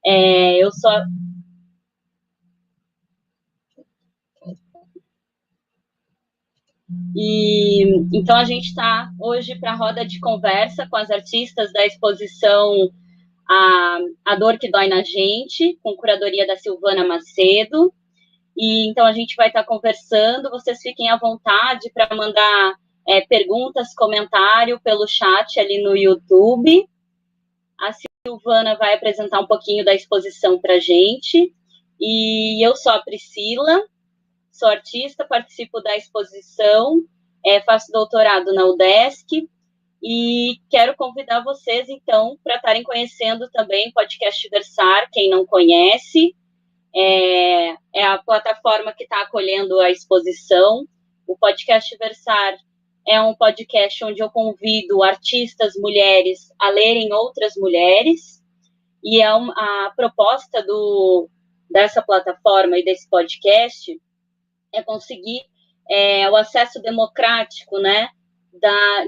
Eu sou... Então, a gente está hoje para a roda de conversa com as artistas da exposição A Dor que Dói na Gente, com curadoria da Silvana Macedo. Então, a gente vai estar conversando. Vocês fiquem à vontade para mandar perguntas, comentário pelo chat ali no YouTube. A Silvana vai apresentar um pouquinho da exposição para a gente. E eu sou a Priscila, sou artista, participo da exposição, faço doutorado na UDESC e quero convidar vocês, então, para estarem conhecendo também o podcast Versar, quem não conhece. É a plataforma que está acolhendo a exposição. O podcast Versar é um podcast onde eu convido artistas mulheres a lerem outras mulheres, e a proposta dessa plataforma e desse podcast é conseguir o acesso democrático, né,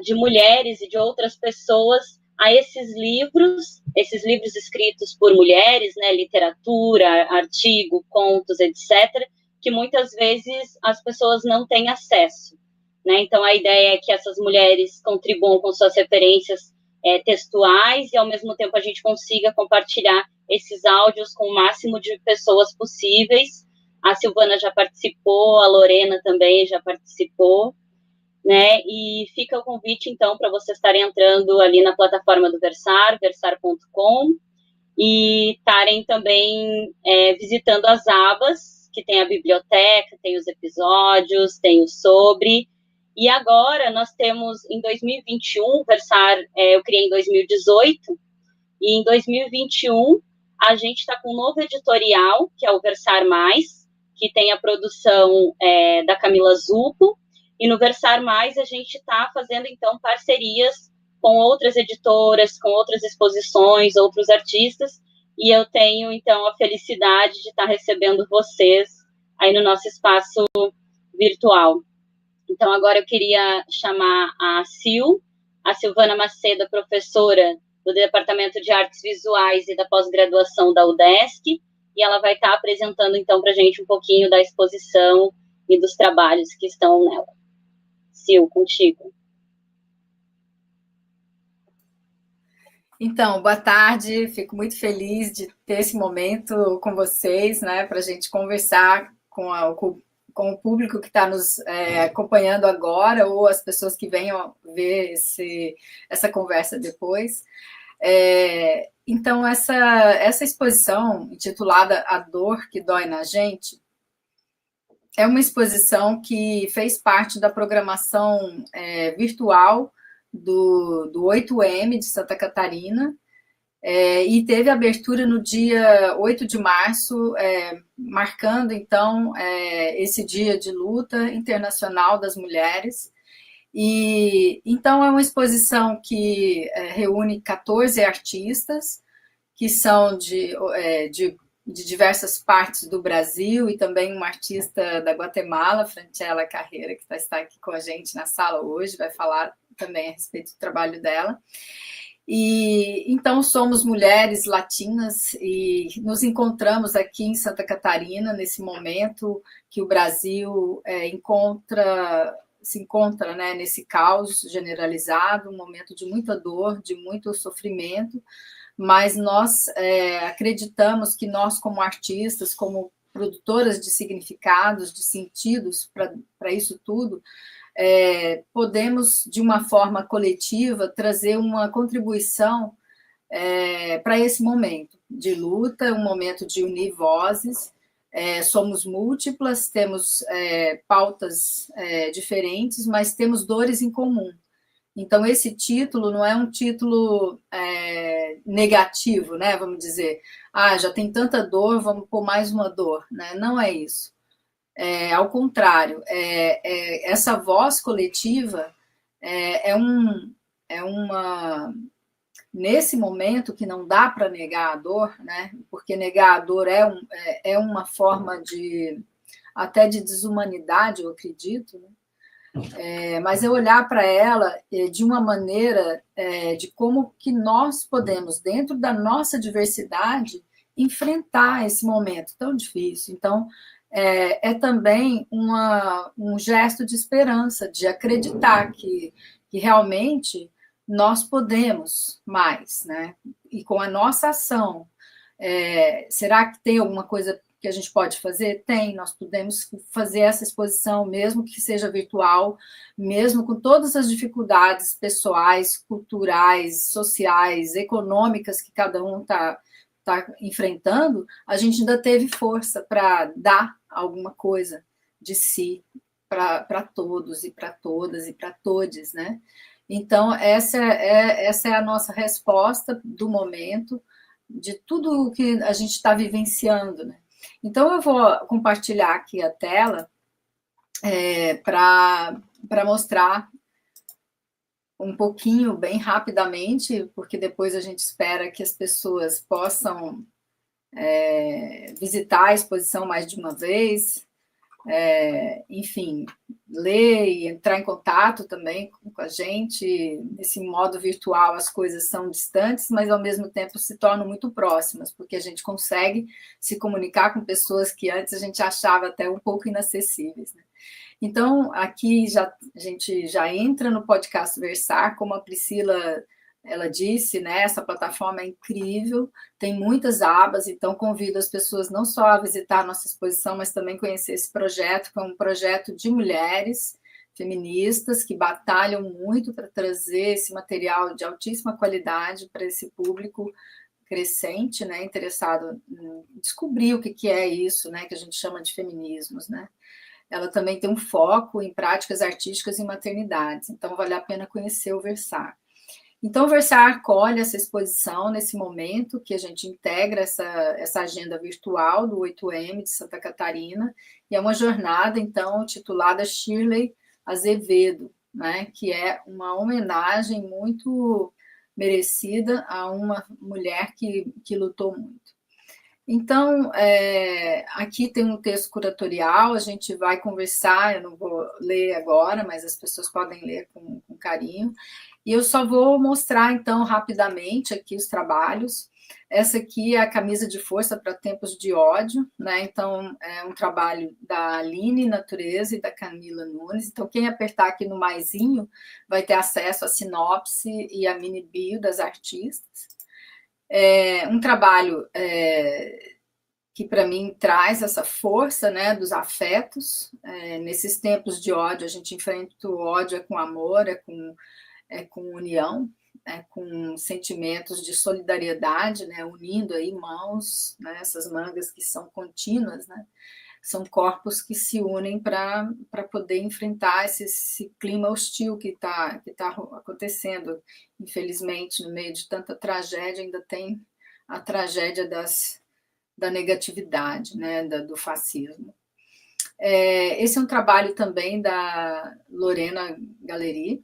de mulheres e de outras pessoas a esses livros escritos por mulheres, né, literatura, artigo, contos, etc., que muitas vezes as pessoas não têm acesso, né? Então, a ideia é que essas mulheres contribuam com suas referências textuais e, ao mesmo tempo, a gente consiga compartilhar esses áudios com o máximo de pessoas possíveis. A Silvana já participou, a Lorena também já participou, né? E fica o convite, então, para vocês estarem entrando ali na plataforma do Versar, versar.com, e estarem também visitando as abas, que tem a biblioteca, tem os episódios, tem o sobre. E agora nós temos, em 2021, Versar, eu criei em 2018, e em 2021 a gente está com um novo editorial, que é o Versar Mais, que tem a produção da Camila Zucco, e no Versar Mais a gente está fazendo, então, parcerias com outras editoras, com outras exposições, outros artistas, e eu tenho, então, a felicidade de estar recebendo vocês aí no nosso espaço virtual. Então, agora eu queria chamar a Silvana Macedo, professora do Departamento de Artes Visuais e da pós-graduação da UDESC, e ela vai estar apresentando, então, para a gente um pouquinho da exposição e dos trabalhos que estão nela. Sil, contigo. Então, boa tarde, fico muito feliz de ter esse momento com vocês, né, para a gente conversar com o público que está nos acompanhando agora, ou as pessoas que venham ver essa conversa depois. Então, essa exposição, intitulada A Dor que Dói na Gente, é uma exposição que fez parte da programação virtual do 8M de Santa Catarina, e teve abertura no dia 8 de março, marcando, então, esse dia de luta internacional das mulheres. E, então, é uma exposição que reúne 14 artistas, que são de diversas partes do Brasil, e também uma artista da Guatemala, Francella Carreira, que está aqui com a gente na sala hoje, vai falar também a respeito do trabalho dela. E então somos mulheres latinas e nos encontramos aqui em Santa Catarina nesse momento que o Brasil se encontra, né, nesse caos generalizado, um momento de muita dor, de muito sofrimento, mas nós acreditamos que nós, como artistas, como produtoras de significados, de sentidos para isso tudo, podemos, de uma forma coletiva, trazer uma contribuição para esse momento de luta, um momento de unir vozes. Somos múltiplas, temos pautas diferentes, mas temos dores em comum. Então, esse título não é um título negativo, né? Vamos dizer, já tem tanta dor, vamos pôr mais uma dor, né? Não é isso. Ao contrário, essa voz coletiva nesse momento que não dá para negar a dor, né? Porque negar a dor é uma forma até de desumanidade, eu acredito, né? Mas é olhar para ela de uma maneira de como que nós podemos, dentro da nossa diversidade, enfrentar esse momento tão difícil. Então, é também um gesto de esperança, de acreditar que realmente nós podemos mais, né? E com a nossa ação, será que tem alguma coisa que a gente pode fazer? Tem, nós podemos fazer essa exposição, mesmo que seja virtual, mesmo com todas as dificuldades pessoais, culturais, sociais, econômicas que cada um está enfrentando, a gente ainda teve força para dar alguma coisa de si para todos e para todas e para todes, né? Então, essa é a nossa resposta do momento, de tudo o que a gente está vivenciando, né? Então, eu vou compartilhar aqui a tela para mostrar um pouquinho, bem rapidamente, porque depois a gente espera que as pessoas possam visitar a exposição mais de uma vez, enfim, ler e entrar em contato também com a gente. Nesse modo virtual, as coisas são distantes, mas ao mesmo tempo se tornam muito próximas, porque a gente consegue se comunicar com pessoas que antes a gente achava até um pouco inacessíveis, né? Então, aqui a gente já entra no podcast Versar, como a Priscila ela disse, né? Essa plataforma é incrível, tem muitas abas, então convido as pessoas não só a visitar a nossa exposição, mas também conhecer esse projeto, que é um projeto de mulheres feministas que batalham muito para trazer esse material de altíssima qualidade para esse público crescente, né? Interessado em descobrir o que é isso, né? Que a gente chama de feminismos, né? Ela também tem um foco em práticas artísticas e maternidades, então vale a pena conhecer o Versar. Então, o Versar acolhe essa exposição nesse momento que a gente integra essa agenda virtual do 8M de Santa Catarina, e é uma jornada, então, titulada Shirley Azevedo, né, que é uma homenagem muito merecida a uma mulher que lutou muito. Então, aqui tem um texto curatorial, a gente vai conversar, eu não vou ler agora, mas as pessoas podem ler com carinho. E eu só vou mostrar, então, rapidamente aqui os trabalhos. Essa aqui é a Camisa de Força para Tempos de Ódio, né? Então, é um trabalho da Aline Natureza e da Camila Nunes. Então, quem apertar aqui no maisinho vai ter acesso à sinopse e à mini bio das artistas. Um trabalho que para mim traz essa força, né, dos afetos. Nesses tempos de ódio, a gente enfrenta o ódio com amor, com união, com sentimentos de solidariedade, né, unindo aí mãos, né, essas mangas que são contínuas, né, são corpos que se unem para poder enfrentar esse clima hostil que tá acontecendo. Infelizmente, no meio de tanta tragédia, ainda tem a tragédia da negatividade, né, do fascismo. Esse é um trabalho também da Lorena Galeri,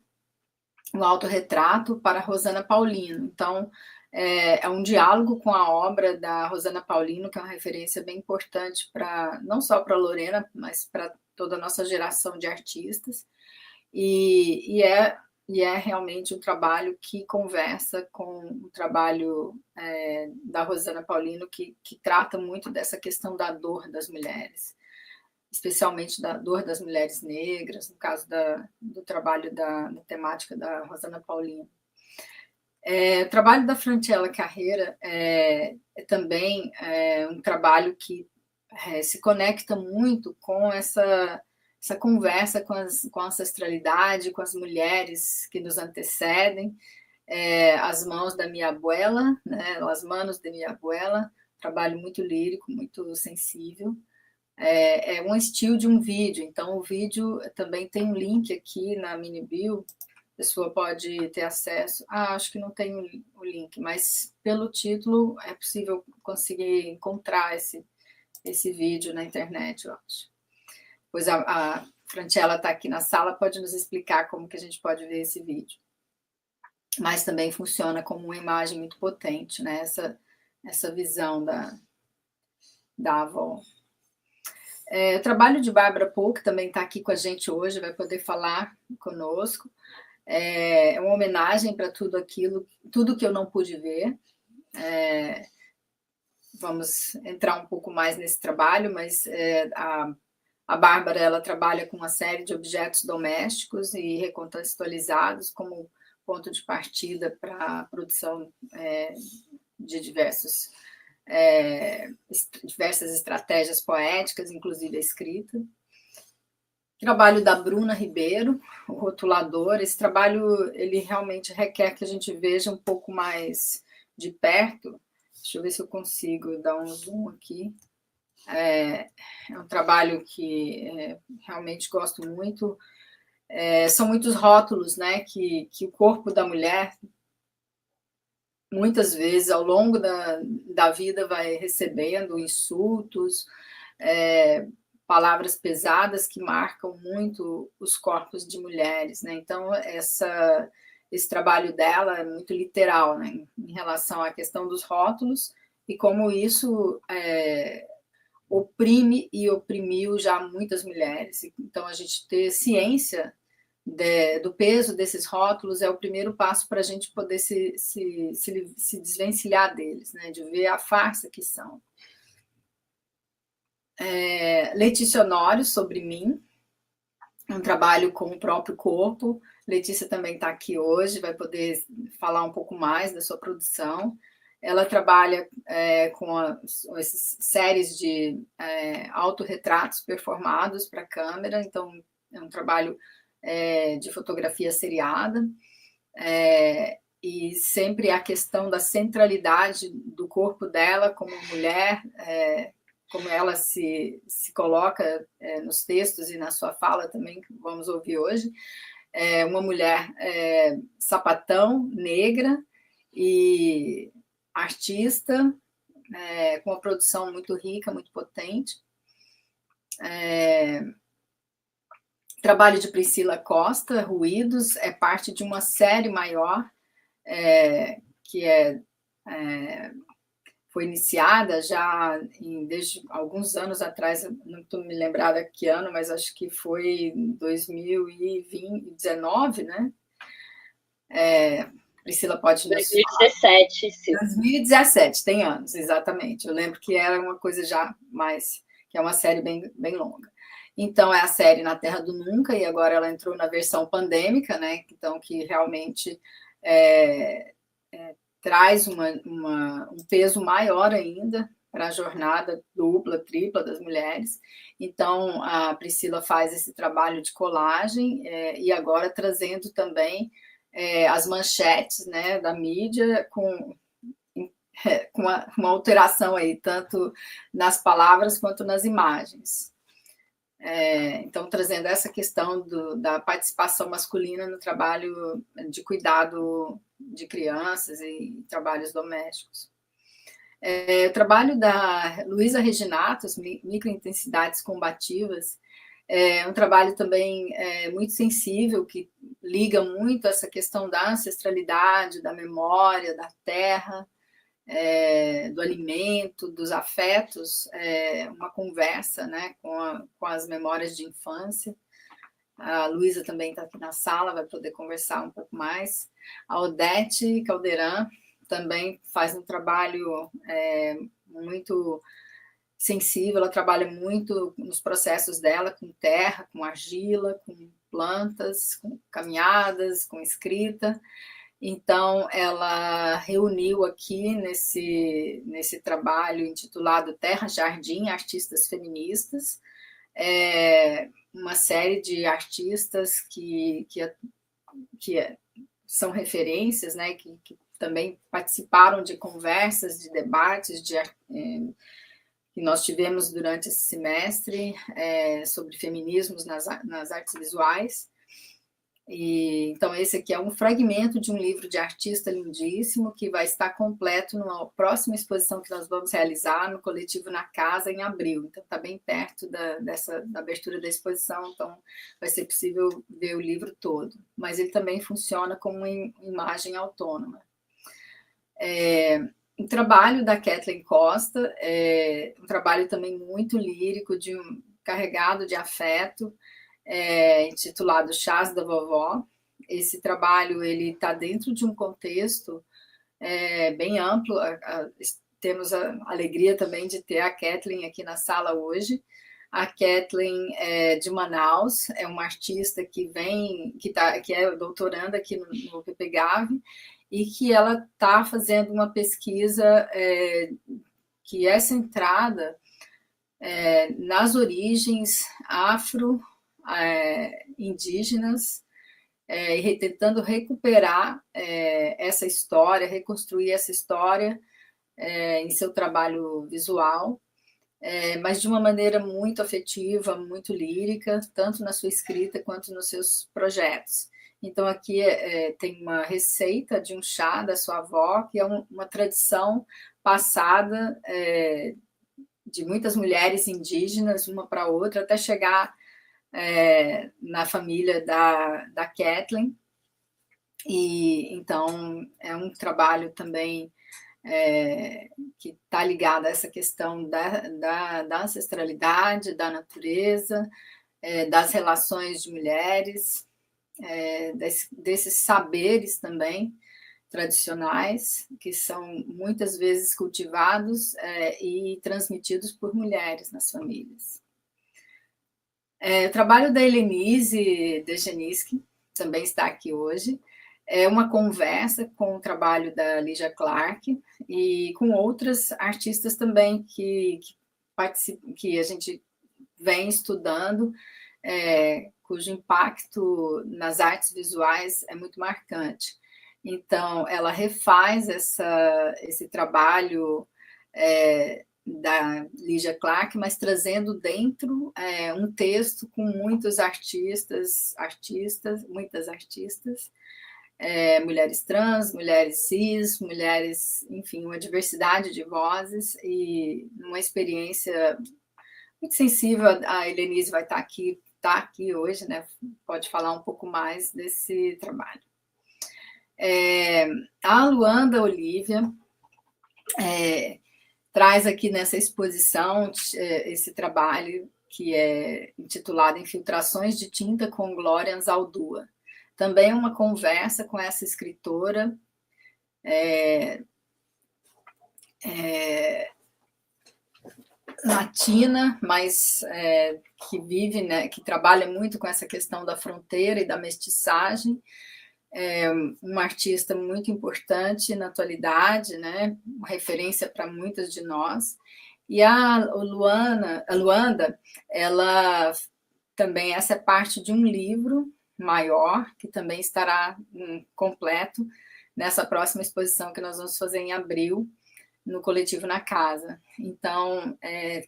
um autorretrato para Rosana Paulino. Então, é um diálogo com a obra da Rosana Paulino, que é uma referência bem importante não só para a Lorena, mas para toda a nossa geração de artistas. E é realmente um trabalho que conversa com o trabalho da Rosana Paulino, que trata muito dessa questão da dor das mulheres, especialmente da dor das mulheres negras, no caso do trabalho da temática da Rosana Paulino. O trabalho da Francella Carreira é também um trabalho que se conecta muito com essa conversa com a ancestralidade, com as mulheres que nos antecedem, as mãos da minha abuela, né, as manos de minha abuela, trabalho muito lírico, muito sensível. É um estilo de um vídeo, então o vídeo também tem um link aqui na mini bio, a pessoa pode ter acesso. Acho que não tem o link, mas pelo título é possível conseguir encontrar esse vídeo na internet, eu acho. Pois a Francella está aqui na sala, pode nos explicar como que a gente pode ver esse vídeo. Mas também funciona como uma imagem muito potente, né? Essa visão da avó. O trabalho de Bárbara Polk também está aqui com a gente hoje, vai poder falar conosco. É uma homenagem para tudo que eu não pude ver. vamos entrar um pouco mais nesse trabalho, mas a Bárbara, ela trabalha com uma série de objetos domésticos e recontextualizados como ponto de partida para a produção de diversas estratégias poéticas, inclusive a escrita. Trabalho da Bruna Ribeiro, o rotulador. Esse trabalho, ele realmente requer que a gente veja um pouco mais de perto. Deixa eu ver se eu consigo dar um zoom aqui. É um trabalho que realmente gosto muito. São muitos rótulos, né, que o corpo da mulher, muitas vezes, ao longo da vida, vai recebendo insultos, palavras pesadas que marcam muito os corpos de mulheres, né? Então, esse trabalho dela é muito literal, né, em relação à questão dos rótulos e como isso oprime e oprimiu já muitas mulheres. Então, a gente ter ciência do peso desses rótulos é o primeiro passo para a gente poder se desvencilhar deles, né? De ver a farsa que são. Letícia Honório, Sobre Mim, um trabalho com o próprio corpo. Letícia também está aqui hoje, vai poder falar um pouco mais da sua produção. Ela trabalha com essas séries de autorretratos performados para a câmera, então é um trabalho de fotografia seriada, e sempre a questão da centralidade do corpo dela como mulher, como ela se coloca nos textos e na sua fala também, que vamos ouvir hoje. Uma mulher sapatão, negra e artista, com uma produção muito rica, muito potente. Trabalho de Priscila Costa, Ruídos, é parte de uma série maior, que foi iniciada já desde alguns anos atrás, não estou me lembrada que ano, mas acho que foi em 2019, né? Priscila pode nos 2017, sim. 2017, tem anos, exatamente. Eu lembro que era uma coisa já mais, que é uma série bem, bem longa. Então, é a série Na Terra do Nunca, e agora ela entrou na versão pandêmica, né? Então, que realmente traz um peso maior ainda para a jornada dupla, tripla das mulheres. Então, a Priscila faz esse trabalho de colagem e agora trazendo também as manchetes, né, da mídia com uma alteração aí, tanto nas palavras quanto nas imagens. Então, trazendo essa questão da participação masculina no trabalho de cuidado de crianças e trabalhos domésticos. O trabalho da Luísa Reginatos, Microintensidades Combativas, é um trabalho também muito sensível, que liga muito essa questão da ancestralidade, da memória, da terra, do alimento, dos afetos, uma conversa, né, com as memórias de infância. A Luísa também está aqui na sala, vai poder conversar um pouco mais. A Odete Caldeirão também faz um trabalho muito sensível, ela trabalha muito nos processos dela, com terra, com argila, com plantas, com caminhadas, com escrita. Então, ela reuniu aqui nesse trabalho intitulado Terra Jardim, Artistas Feministas, uma série de artistas que são referências, né, que também participaram de conversas, de debates, que nós tivemos durante esse semestre sobre feminismos nas artes visuais. Então, esse aqui é um fragmento de um livro de artista lindíssimo, que vai estar completo numa próxima exposição que nós vamos realizar no Coletivo Na Casa, em abril. Então, está bem perto da abertura da exposição, então vai ser possível ver o livro todo. Mas ele também funciona como uma imagem autônoma. O trabalho da Kathleen Costa é um trabalho também muito lírico, carregado de afeto, intitulado Chás da Vovó. Esse trabalho ele está dentro de um contexto bem amplo, temos a alegria também de ter a Kathleen aqui na sala hoje. A Kathleen é de Manaus, é uma artista que é doutoranda aqui no UPPGAV, e que ela está fazendo uma pesquisa que é centrada nas origens afro-indígenas, e tentando recuperar essa história, reconstruir essa história em seu trabalho visual, mas de uma maneira muito afetiva, muito lírica, tanto na sua escrita quanto nos seus projetos. Então, aqui tem uma receita de um chá da sua avó, que é uma tradição passada de muitas mulheres indígenas, uma para outra, até chegar na família da Kathleen. E então é um trabalho também que está ligado a essa questão da ancestralidade, da natureza, das relações de mulheres, desses saberes também tradicionais, que são muitas vezes cultivados e transmitidos por mulheres nas famílias. O trabalho da Helenise Dejeniski também está aqui hoje. É uma conversa com o trabalho da Lígia Clark e com outras artistas também que a gente vem estudando, cujo impacto nas artes visuais é muito marcante. Então, ela refaz esse trabalho da Lígia Clark, mas trazendo dentro um texto com muitas artistas, mulheres trans, mulheres cis, mulheres, enfim, uma diversidade de vozes, e uma experiência muito sensível. A Helenise vai estar aqui hoje, né? Pode falar um pouco mais desse trabalho. A Luanda Olivia traz aqui nessa exposição esse trabalho que é intitulado Infiltrações de Tinta com Glória Anzaldúa. Também é uma conversa com essa escritora latina, mas que vive, né, que trabalha muito com essa questão da fronteira e da mestiçagem. Uma artista muito importante na atualidade, né, uma referência para muitas de nós. E a Luanda, ela também, essa é parte de um livro maior, que também estará completo nessa próxima exposição que nós vamos fazer em abril, no Coletivo na Casa. Então,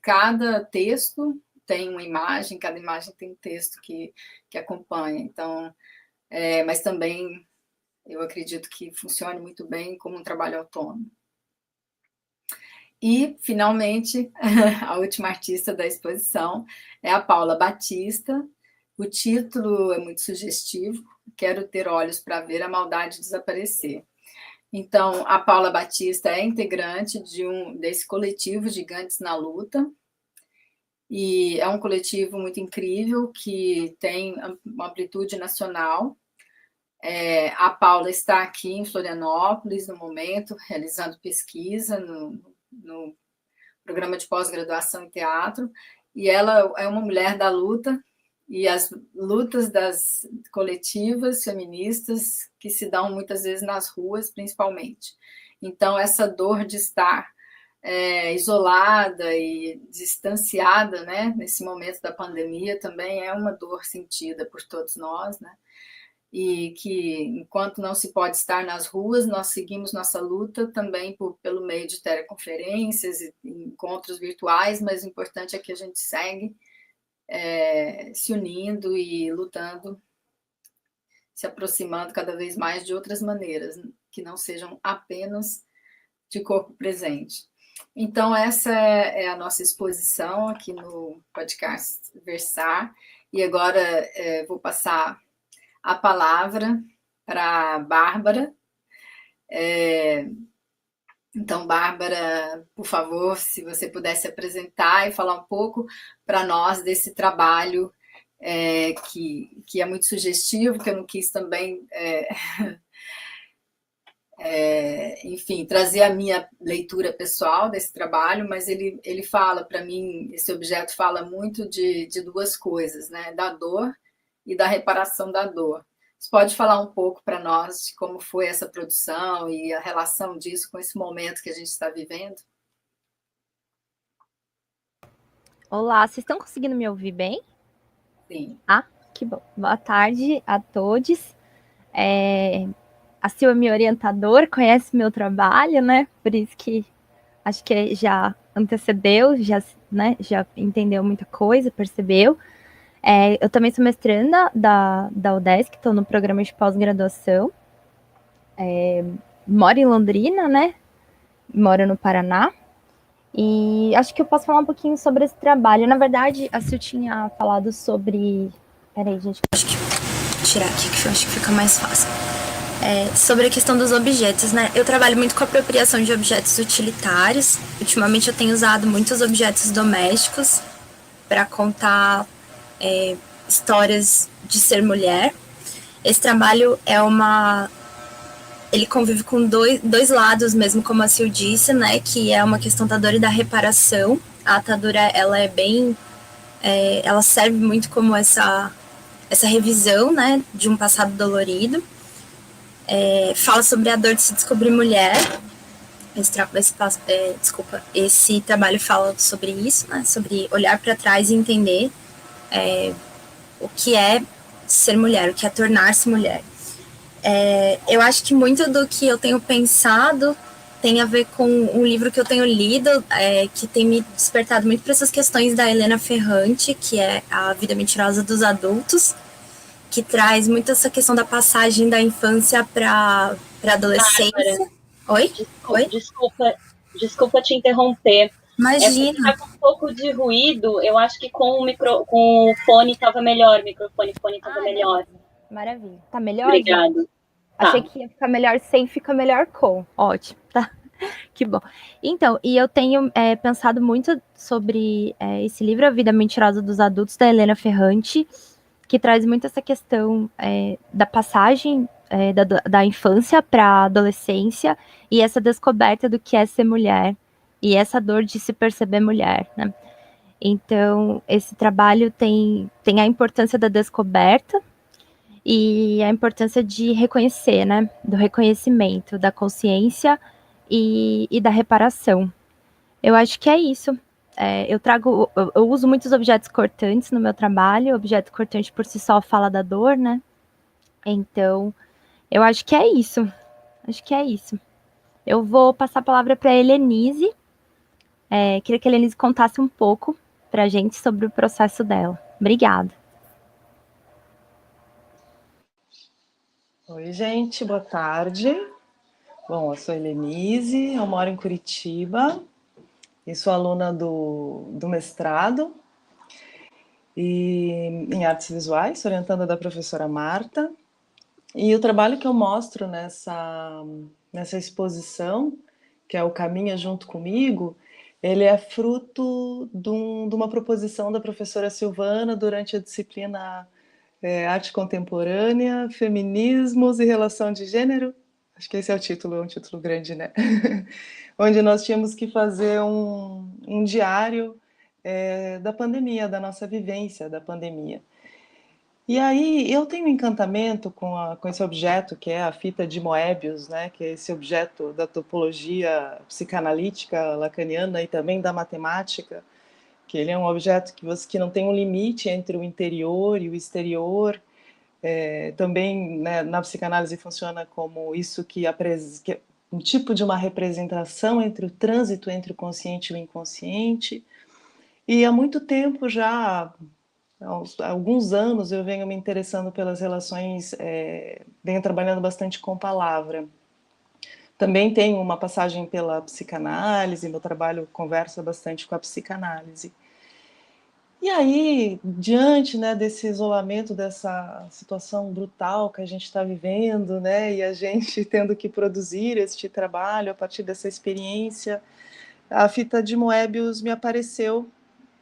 cada texto tem uma imagem, cada imagem tem um texto que acompanha. Então, mas também eu acredito que funcione muito bem como um trabalho autônomo. E, finalmente, a última artista da exposição é a Paula Batista. O título é muito sugestivo: Quero ter olhos para ver a maldade desaparecer. Então, a Paula Batista é integrante desse coletivo Gigantes na Luta, e é um coletivo muito incrível, que tem uma amplitude nacional. A Paula está aqui em Florianópolis, no momento, realizando pesquisa no programa de pós-graduação em teatro, e ela é uma mulher da luta, e as lutas das coletivas feministas que se dão muitas vezes nas ruas, principalmente. Então, essa dor de estar isolada e distanciada, né, nesse momento da pandemia, também é uma dor sentida por todos nós, né? E que, enquanto não se pode estar nas ruas, nós seguimos nossa luta também pelo meio de teleconferências e encontros virtuais, mas o importante é que a gente segue se unindo e lutando, se aproximando cada vez mais de outras maneiras, que não sejam apenas de corpo presente. Então, essa é a nossa exposição aqui no podcast Versar, e agora vou passar a palavra para a Bárbara. Então, Bárbara, por favor, se você pudesse apresentar e falar um pouco para nós desse trabalho que é muito sugestivo, que eu não quis também enfim, trazer a minha leitura pessoal desse trabalho, mas ele fala, para mim, esse objeto fala muito de duas coisas, né? Da dor e da reparação da dor. Você pode falar um pouco para nós de como foi essa produção e a relação disso com esse momento que a gente está vivendo? Olá, vocês estão conseguindo me ouvir bem? Sim. Ah, que bom. Boa tarde a todos. A Sil é minha orientadora, conhece meu trabalho, né? Por isso que acho que já antecedeu, já, né, já entendeu muita coisa, percebeu. Eu também sou mestranda da UDESC, estou no programa de pós-graduação. Moro em Londrina, né? Moro no Paraná. E acho que eu posso falar um pouquinho sobre esse trabalho. Na verdade, a Sil tinha falado sobre... Peraí, gente. Acho que vou tirar aqui, que eu acho que fica mais fácil. Sobre a questão dos objetos, né? Eu trabalho muito com a apropriação de objetos utilitários. Ultimamente eu tenho usado muitos objetos domésticos para contar histórias de ser mulher. Esse trabalho ele convive com dois lados mesmo, como a Sil disse, né? Que é uma questão da dor e da reparação. A atadura, ela é bem... ela serve muito como essa revisão, né? De um passado dolorido. Fala sobre a dor de se descobrir mulher. Esse trabalho fala sobre isso, né? Sobre olhar para trás e entender o que é ser mulher, o que é tornar-se mulher. Eu acho que muito do que eu tenho pensado tem a ver com um livro que eu tenho lido, que tem me despertado muito para essas questões da Helena Ferrante, que é A Vida Mentirosa dos Adultos, que traz muito essa questão da passagem da infância para a adolescência. Oi? Desculpa te interromper. Imagina. Tá com um pouco de ruído. Eu acho que com o fone estava melhor. O microfone estava melhor. Maravilha. Tá melhor? Obrigado. Achei que ia ficar melhor sem, fica melhor com. Ótimo, tá? Que bom. Então, e eu tenho pensado muito sobre esse livro, A Vida Mentirosa dos Adultos, da Helena Ferrante, que traz muito essa questão da passagem da infância para a adolescência e essa descoberta do que é ser mulher e essa dor de se perceber mulher, né? Então, esse trabalho tem a importância da descoberta e a importância de reconhecer, né? Do reconhecimento, da consciência e da reparação. Eu acho que é isso. Eu uso muitos objetos cortantes no meu trabalho. O objeto cortante por si só fala da dor, né? Então, eu acho que é isso. Eu vou passar a palavra para a Helenise. Queria que a Helenise contasse um pouco para a gente sobre o processo dela. Obrigada. Oi, gente, boa tarde. Bom, eu sou a Helenise, eu moro em Curitiba e sou aluna do mestrado em artes visuais, orientada da professora Marta. E o trabalho que eu mostro nessa exposição, que é o Caminha Junto Comigo, ele é fruto de uma proposição da professora Silvana durante a disciplina Arte Contemporânea, Feminismos e Relação de Gênero. Acho que esse é o título, é um título grande, né? Onde nós tínhamos que fazer um diário da pandemia, da nossa vivência da pandemia. E aí eu tenho um encantamento com esse objeto que é a fita de Moebius, né? Que é esse objeto da topologia psicanalítica lacaniana e também da matemática, que ele é um objeto que não tem um limite entre o interior e o exterior. Também, né, na psicanálise funciona como isso que é um tipo de uma representação entre o trânsito entre o consciente e o inconsciente. E há muito tempo já, há alguns anos, eu venho me interessando pelas relações, venho trabalhando bastante com palavra. Também tenho uma passagem pela psicanálise, meu trabalho conversa bastante com a psicanálise. E aí, diante, né, desse isolamento, dessa situação brutal que a gente está vivendo, né, e a gente tendo que produzir este trabalho a partir dessa experiência, a fita de Moebius me apareceu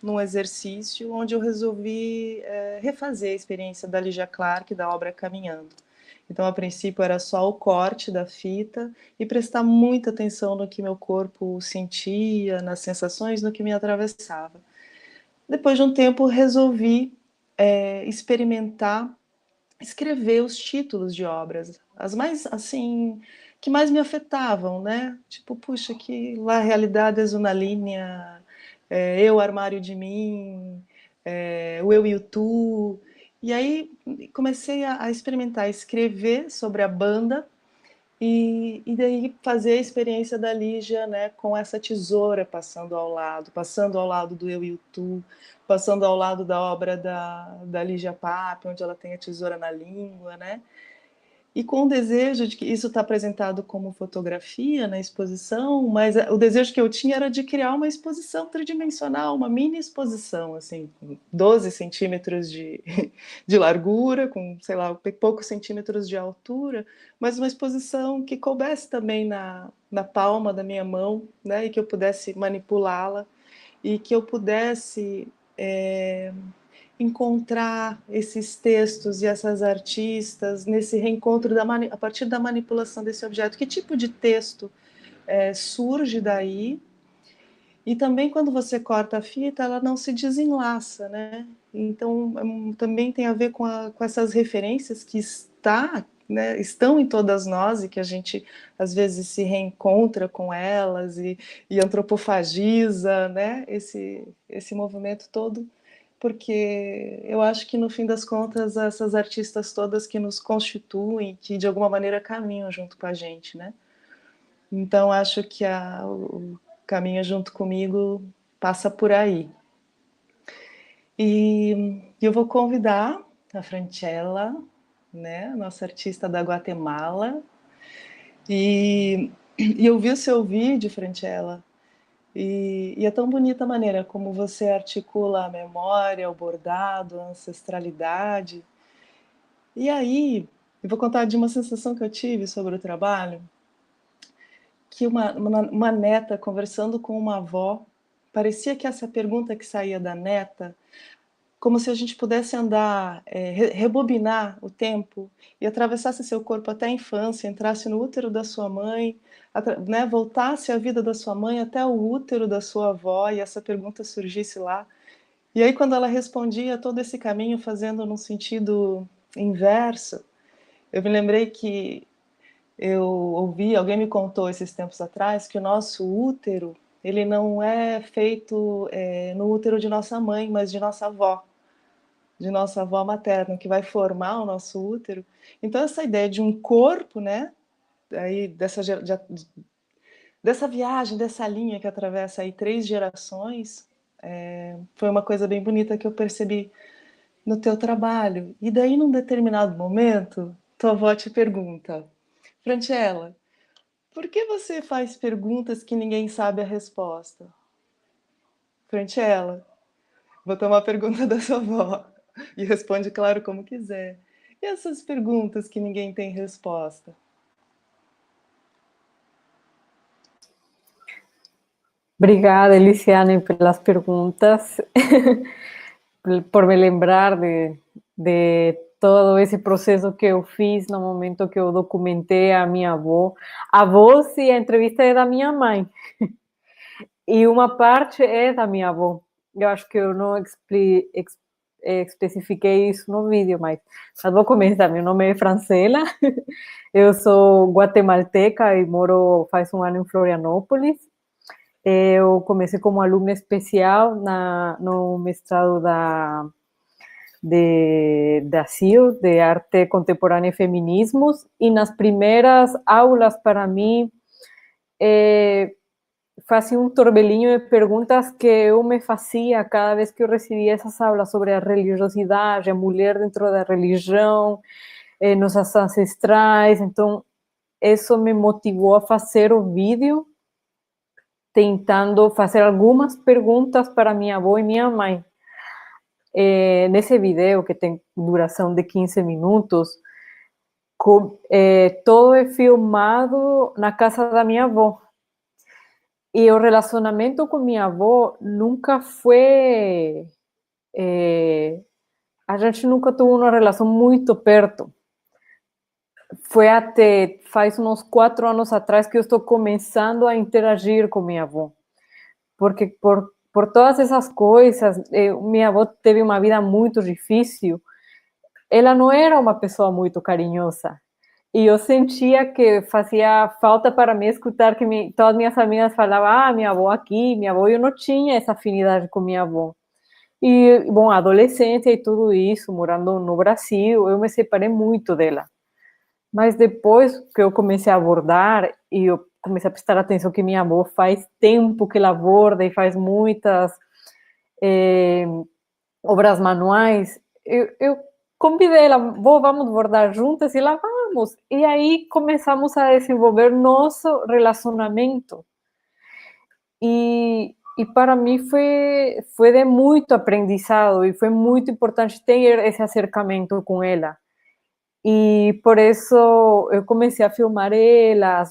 num exercício onde eu resolvi refazer a experiência da Lygia Clark, da obra Caminhando. Então, a princípio, era só o corte da fita e prestar muita atenção no que meu corpo sentia, nas sensações, no que me atravessava. Depois de um tempo, resolvi experimentar escrever os títulos de obras, as mais, assim, que mais me afetavam, né? Tipo, puxa, que La realidade é uma linha, eu, armário de mim, o eu e o tu. E aí comecei a experimentar, escrever sobre a banda e daí fazer a experiência da Lígia, né, com essa tesoura passando ao lado do Eu e o Tu, passando ao lado da obra da Lígia Pape, onde ela tem a tesoura na língua, né? E com o desejo de que isso está apresentado como fotografia na exposição, mas o desejo que eu tinha era de criar uma exposição tridimensional, uma mini exposição, assim, com 12 centímetros de largura, com, sei lá, poucos centímetros de altura, mas uma exposição que coubesse também na palma da minha mão, né, e que eu pudesse manipulá-la, e que eu pudesse encontrar esses textos e essas artistas nesse reencontro a partir da manipulação desse objeto. Que tipo de texto surge daí? E também quando você corta a fita, ela não se desenlaça, né? Então também tem a ver com essas referências que estão em todas nós e que a gente às vezes se reencontra com elas e antropofagiza, né? Esse movimento todo, porque eu acho que no fim das contas essas artistas todas que nos constituem, que de alguma maneira caminham junto com a gente, né? Então acho que o caminho junto comigo passa por aí. E eu vou convidar a Francella, né, nossa artista da Guatemala, e eu vi o seu vídeo, Francella, e é tão bonita a maneira como você articula a memória, o bordado, a ancestralidade. E aí, eu vou contar de uma sensação que eu tive sobre o trabalho, que uma neta conversando com uma avó, parecia que essa pergunta que saía da neta, como se a gente pudesse andar, rebobinar o tempo e atravessasse seu corpo até a infância, entrasse no útero da sua mãe, né, voltasse a vida da sua mãe até o útero da sua avó e essa pergunta surgisse lá. E aí quando ela respondia todo esse caminho fazendo num sentido inverso, eu me lembrei que eu ouvi, alguém me contou esses tempos atrás que o nosso útero, ele não é feito no útero de nossa mãe, mas de nossa avó materna, que vai formar o nosso útero. Então essa ideia de um corpo, né, aí dessa viagem, dessa linha que atravessa aí 3 gerações, foi uma coisa bem bonita que eu percebi no teu trabalho. E daí, num determinado momento, tua avó te pergunta: Francella, por que você faz perguntas que ninguém sabe a resposta? Francella, vou tomar a pergunta da sua avó. E responde, claro, como quiser. E essas perguntas que ninguém tem resposta? Obrigada, Elisiane, pelas perguntas, por me lembrar de todo esse processo que eu fiz no momento que eu documentei a minha avó. A voz e a entrevista é da minha mãe, e uma parte é da minha avó. Eu acho que eu não especifiquei isso no vídeo, mas vou começar. Meu nome é Francella, eu sou guatemalteca e moro faz um ano em Florianópolis. Eu comecei como aluna especial no mestrado da CIO, de Arte Contemporânea e Feminismos, e nas primeiras aulas, para mim, fazia um torbelinho de perguntas que eu me fazia cada vez que eu recebia essas aulas sobre a religiosidade, a mulher dentro da religião, nossas ancestrais. Então, isso me motivou a fazer o vídeo, tentando fazer algumas perguntas para minha avó e minha mãe. Nesse vídeo, que tem duração de 15 minutos, todo é filmado na casa da minha avó. E o relacionamento com minha avó nunca foi... a gente nunca teve uma relação muito perto. foi até faz uns 4 anos atrás que eu estou começando a interagir com minha avó. Porque por todas essas coisas, minha avó teve uma vida muito difícil. Ela não era uma pessoa muito carinhosa. E eu sentia que fazia falta para mim escutar que todas minhas amigas falavam, minha avó aqui, minha avó. Eu não tinha essa afinidade com minha avó. E, bom, adolescência e tudo isso, morando no Brasil, eu me separei muito dela. Mas depois que eu comecei a bordar e eu comecei a prestar atenção que minha avó faz tempo que ela borda e faz muitas obras manuais, eu convidei ela, vamos bordar juntas, e lá vamos. E aí começamos a desenvolver nosso relacionamento. E para mim foi de muito aprendizado e foi muito importante ter esse acercamento com ela. E por isso eu comecei a filmar ela,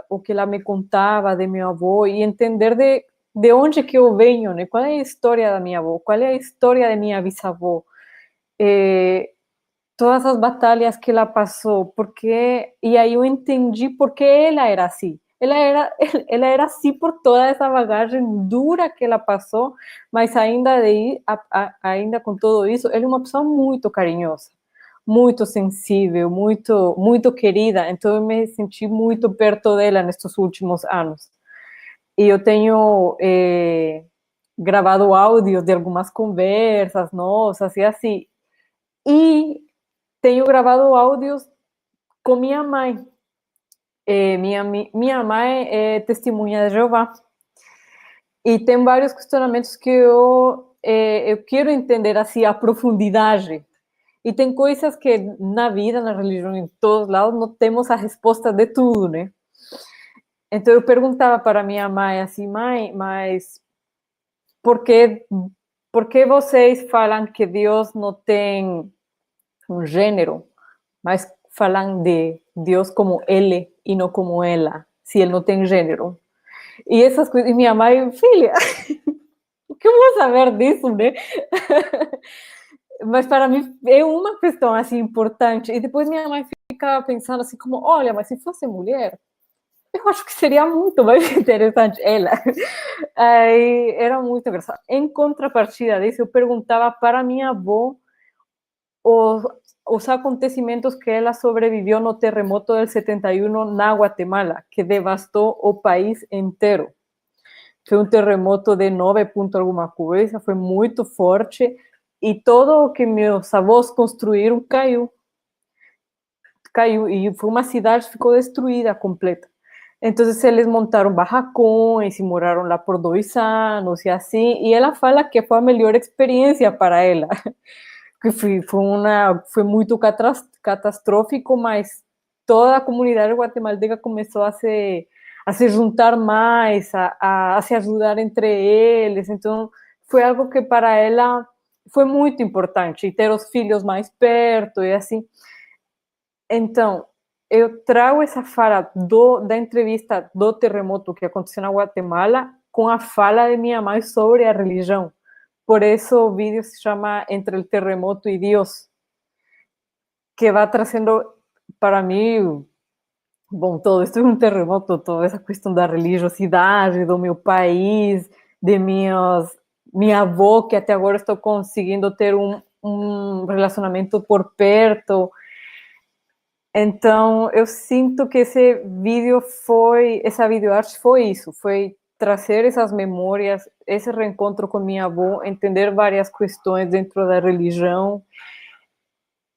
o que ela me contava de meu avô e entender de onde que eu venho, né? Qual é a história da minha avó, qual é a história da minha bisavó, todas as batalhas que ela passou, porque e aí eu entendi por que ela era assim. Ela era assim por toda essa bagagem dura que ela passou, mas ainda com tudo isso, ela é uma pessoa muito carinhosa, muito sensível, muito querida. Então eu me senti muito perto dela nestes últimos anos. E eu tenho gravado áudios de algumas conversas nossas e assim. E tenho gravado áudios com minha mãe. Minha mãe é testemunha de Jeová. E tem vários questionamentos que eu quero entender assim a profundidade. E tem coisas que na vida, na religião, em todos lados, não temos a resposta de tudo, né? Então eu perguntava para minha mãe assim, mãe, mas por que vocês falam que Deus não tem um gênero, mas falam de Deus como ele e não como ela, se ele não tem gênero? E essas coisas, e minha mãe, filha, o que eu vou saber disso, né? Mas para mim é uma questão assim importante. E depois minha mãe ficava pensando assim como, olha, mas se fosse mulher, eu acho que seria muito mais interessante ela. Aí era muito engraçado. Em contrapartida disso, eu perguntava para minha avó os acontecimentos que ela sobreviveu no terremoto del 71 na Guatemala, que devastou o país inteiro. Foi um terremoto de 9 ponto alguma coisa, foi muito forte, e tudo o que meus avós construíram caiu, e foi uma cidade que ficou destruída completa. Então eles montaram barracões e moraram lá por 2 anos e assim, e ela fala que foi a melhor experiência para ela, que foi muito catastrófico, mas toda a comunidade guatemalteca começou a se juntar mais, a se ajudar entre eles. Então foi algo que para ela foi muito importante, e ter os filhos mais perto e assim. Então eu trago essa fala da entrevista do terremoto que aconteceu na Guatemala com a fala de minha mãe sobre a religião. Por isso o vídeo se chama Entre el terremoto y Dios, que vai trazendo para mim, bom, todo isso é um terremoto, toda essa questão da religiosidade do meu país, de minha avó, que até agora estou conseguindo ter um relacionamento por perto. Então eu sinto que essa videoarte foi isso, foi trazer essas memórias, esse reencontro com minha avó, entender várias questões dentro da religião,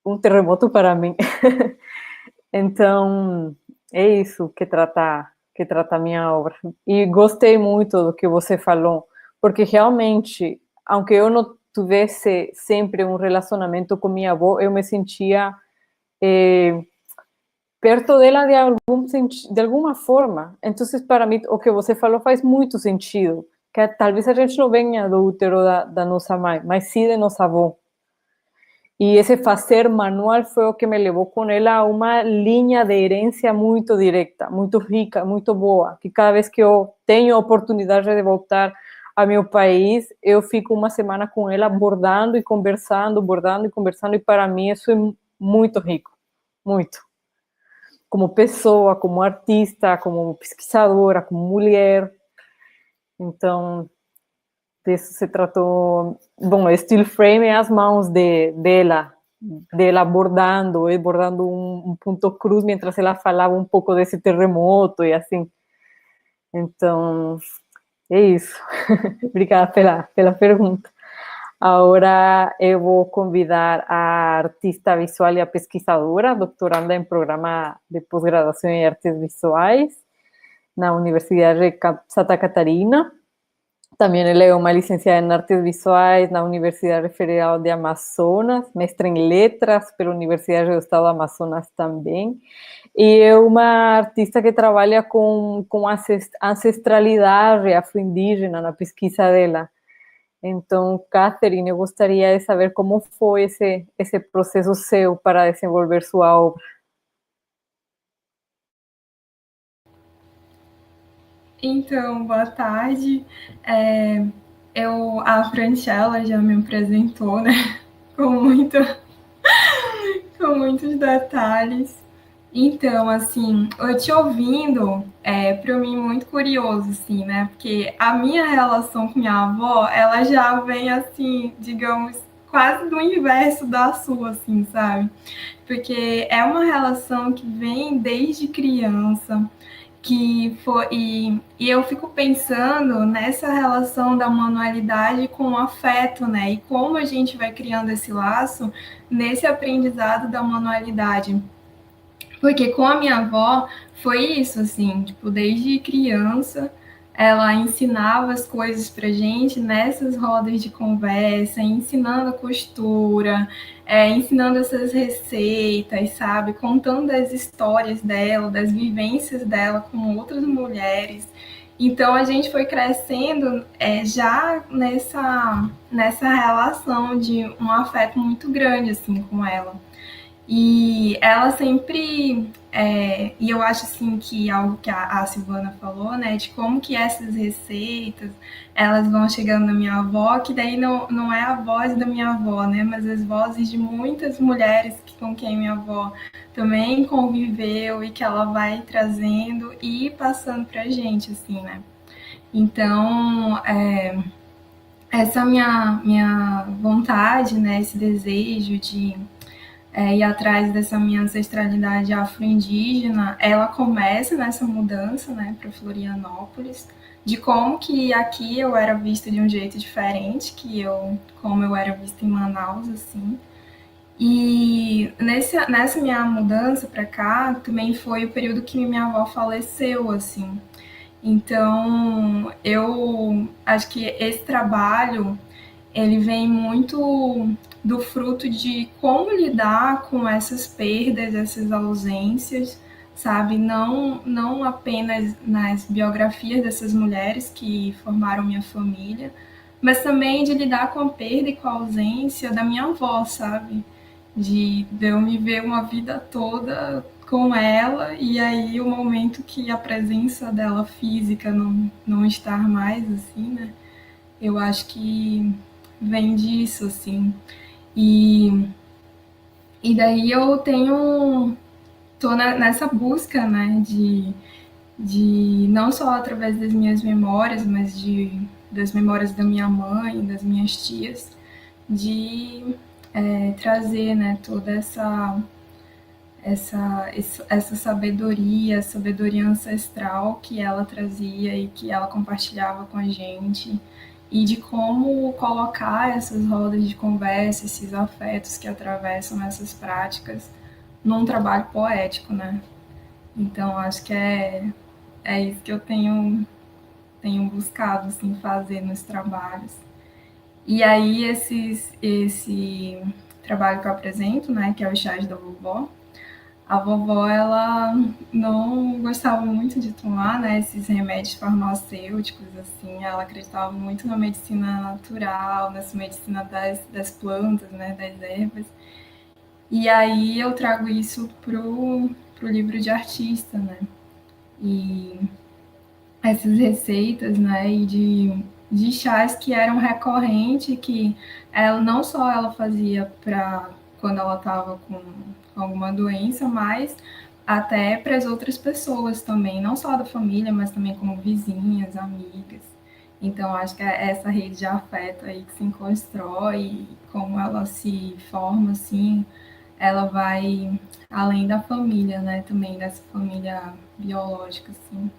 um terremoto para mim. Então é isso que trata a minha obra. E gostei muito do que você falou, porque realmente, aunque eu não tivesse sempre um relacionamento com minha avó, eu me sentia perto dela de alguma forma. Então, para mim, o que você falou faz muito sentido, que talvez a gente não venha do útero da nossa mãe, mas sim de nossa avó. E esse fazer manual foi o que me levou com ela a uma linha de herência muito direta, muito rica, muito boa, que cada vez que eu tenho a oportunidade de voltar a meu país, eu fico uma semana com ela bordando e conversando, e para mim isso é muito rico, muito. como pessoa, como artista, como pesquisadora, como mulher. Então, disso se tratou. Bom, Steel Frame é as mãos dela bordando um ponto cruz, mientras ela falava um pouco desse terremoto e assim. Então, é isso. Obrigada pela pergunta. Agora eu vou convidar a artista visual e a pesquisadora, doutoranda em programa de pós-graduação em artes visuais na Universidade de Santa Catarina. Também ela é uma licenciada em artes visuais na Universidade Federal de Amazonas, mestre em letras pela Universidade do Estado do Amazonas também. E é uma artista que trabalha com ancestralidade afro-indígena na pesquisa dela. Então, Catherine, eu gostaria de saber como foi esse processo seu para desenvolver sua obra. Então, boa tarde. A Francella já me apresentou, né? Com muitos detalhes. Então, assim, eu te ouvindo, para mim muito curioso, assim, né? Porque a minha relação com minha avó, ela já vem, assim, digamos, quase do inverso da sua, assim, sabe? Porque é uma relação que vem desde criança, e eu fico pensando nessa relação da manualidade com o afeto, né? E como a gente vai criando esse laço nesse aprendizado da manualidade. Porque com a minha avó foi isso, assim, tipo, desde criança ela ensinava as coisas pra gente nessas rodas de conversa, ensinando a costura, ensinando essas receitas, sabe? Contando as histórias dela, das vivências dela com outras mulheres. Então a gente foi crescendo já nessa relação de um afeto muito grande assim com ela. E ela sempre, e eu acho assim que algo que a Silvana falou, né, de como que essas receitas, elas vão chegando na minha avó, que daí não é a voz da minha avó, né, mas as vozes de muitas mulheres com quem minha avó também conviveu e que ela vai trazendo e passando pra gente, assim, né. Então, essa minha vontade, né, esse desejo de ir atrás dessa minha ancestralidade afro-indígena, ela começa nessa mudança, né, para Florianópolis, de como que aqui eu era vista de um jeito diferente, como eu era vista em Manaus, assim. E nessa minha mudança para cá, também foi o período que minha avó faleceu, assim. Então, eu acho que esse trabalho ele vem muito do fruto de como lidar com essas perdas, essas ausências, sabe? Não apenas nas biografias dessas mulheres que formaram minha família, mas também de lidar com a perda e com a ausência da minha avó, sabe? De eu me ver uma vida toda com ela e aí o momento que a presença dela física não estar mais, assim, né? Eu acho que vem disso, assim. E daí eu tô nessa busca, né, de não só através das minhas memórias, mas das memórias da minha mãe, das minhas tias, de trazer, né, toda essa sabedoria ancestral que ela trazia e que ela compartilhava com a gente, e de como colocar essas rodas de conversa, esses afetos que atravessam essas práticas num trabalho poético, né? Então, acho que é isso que eu tenho buscado, assim, fazer nos trabalhos. E aí, esse trabalho que eu apresento, né, que é o Chás da Vovó, a vovó, ela não gostava muito de tomar, né, esses remédios farmacêuticos, assim, ela acreditava muito na medicina natural, nessa medicina das plantas, né, das ervas. E aí eu trago isso pro livro de artista, né, e essas receitas, né, e de chás que eram recorrentes, que ela não só ela fazia para quando ela estava com alguma doença, mas até para as outras pessoas também, não só da família, mas também como vizinhas, amigas. Então, acho que é essa rede de afeto aí que se constrói, como ela se forma, assim, ela vai além da família, né? Também dessa família biológica, assim.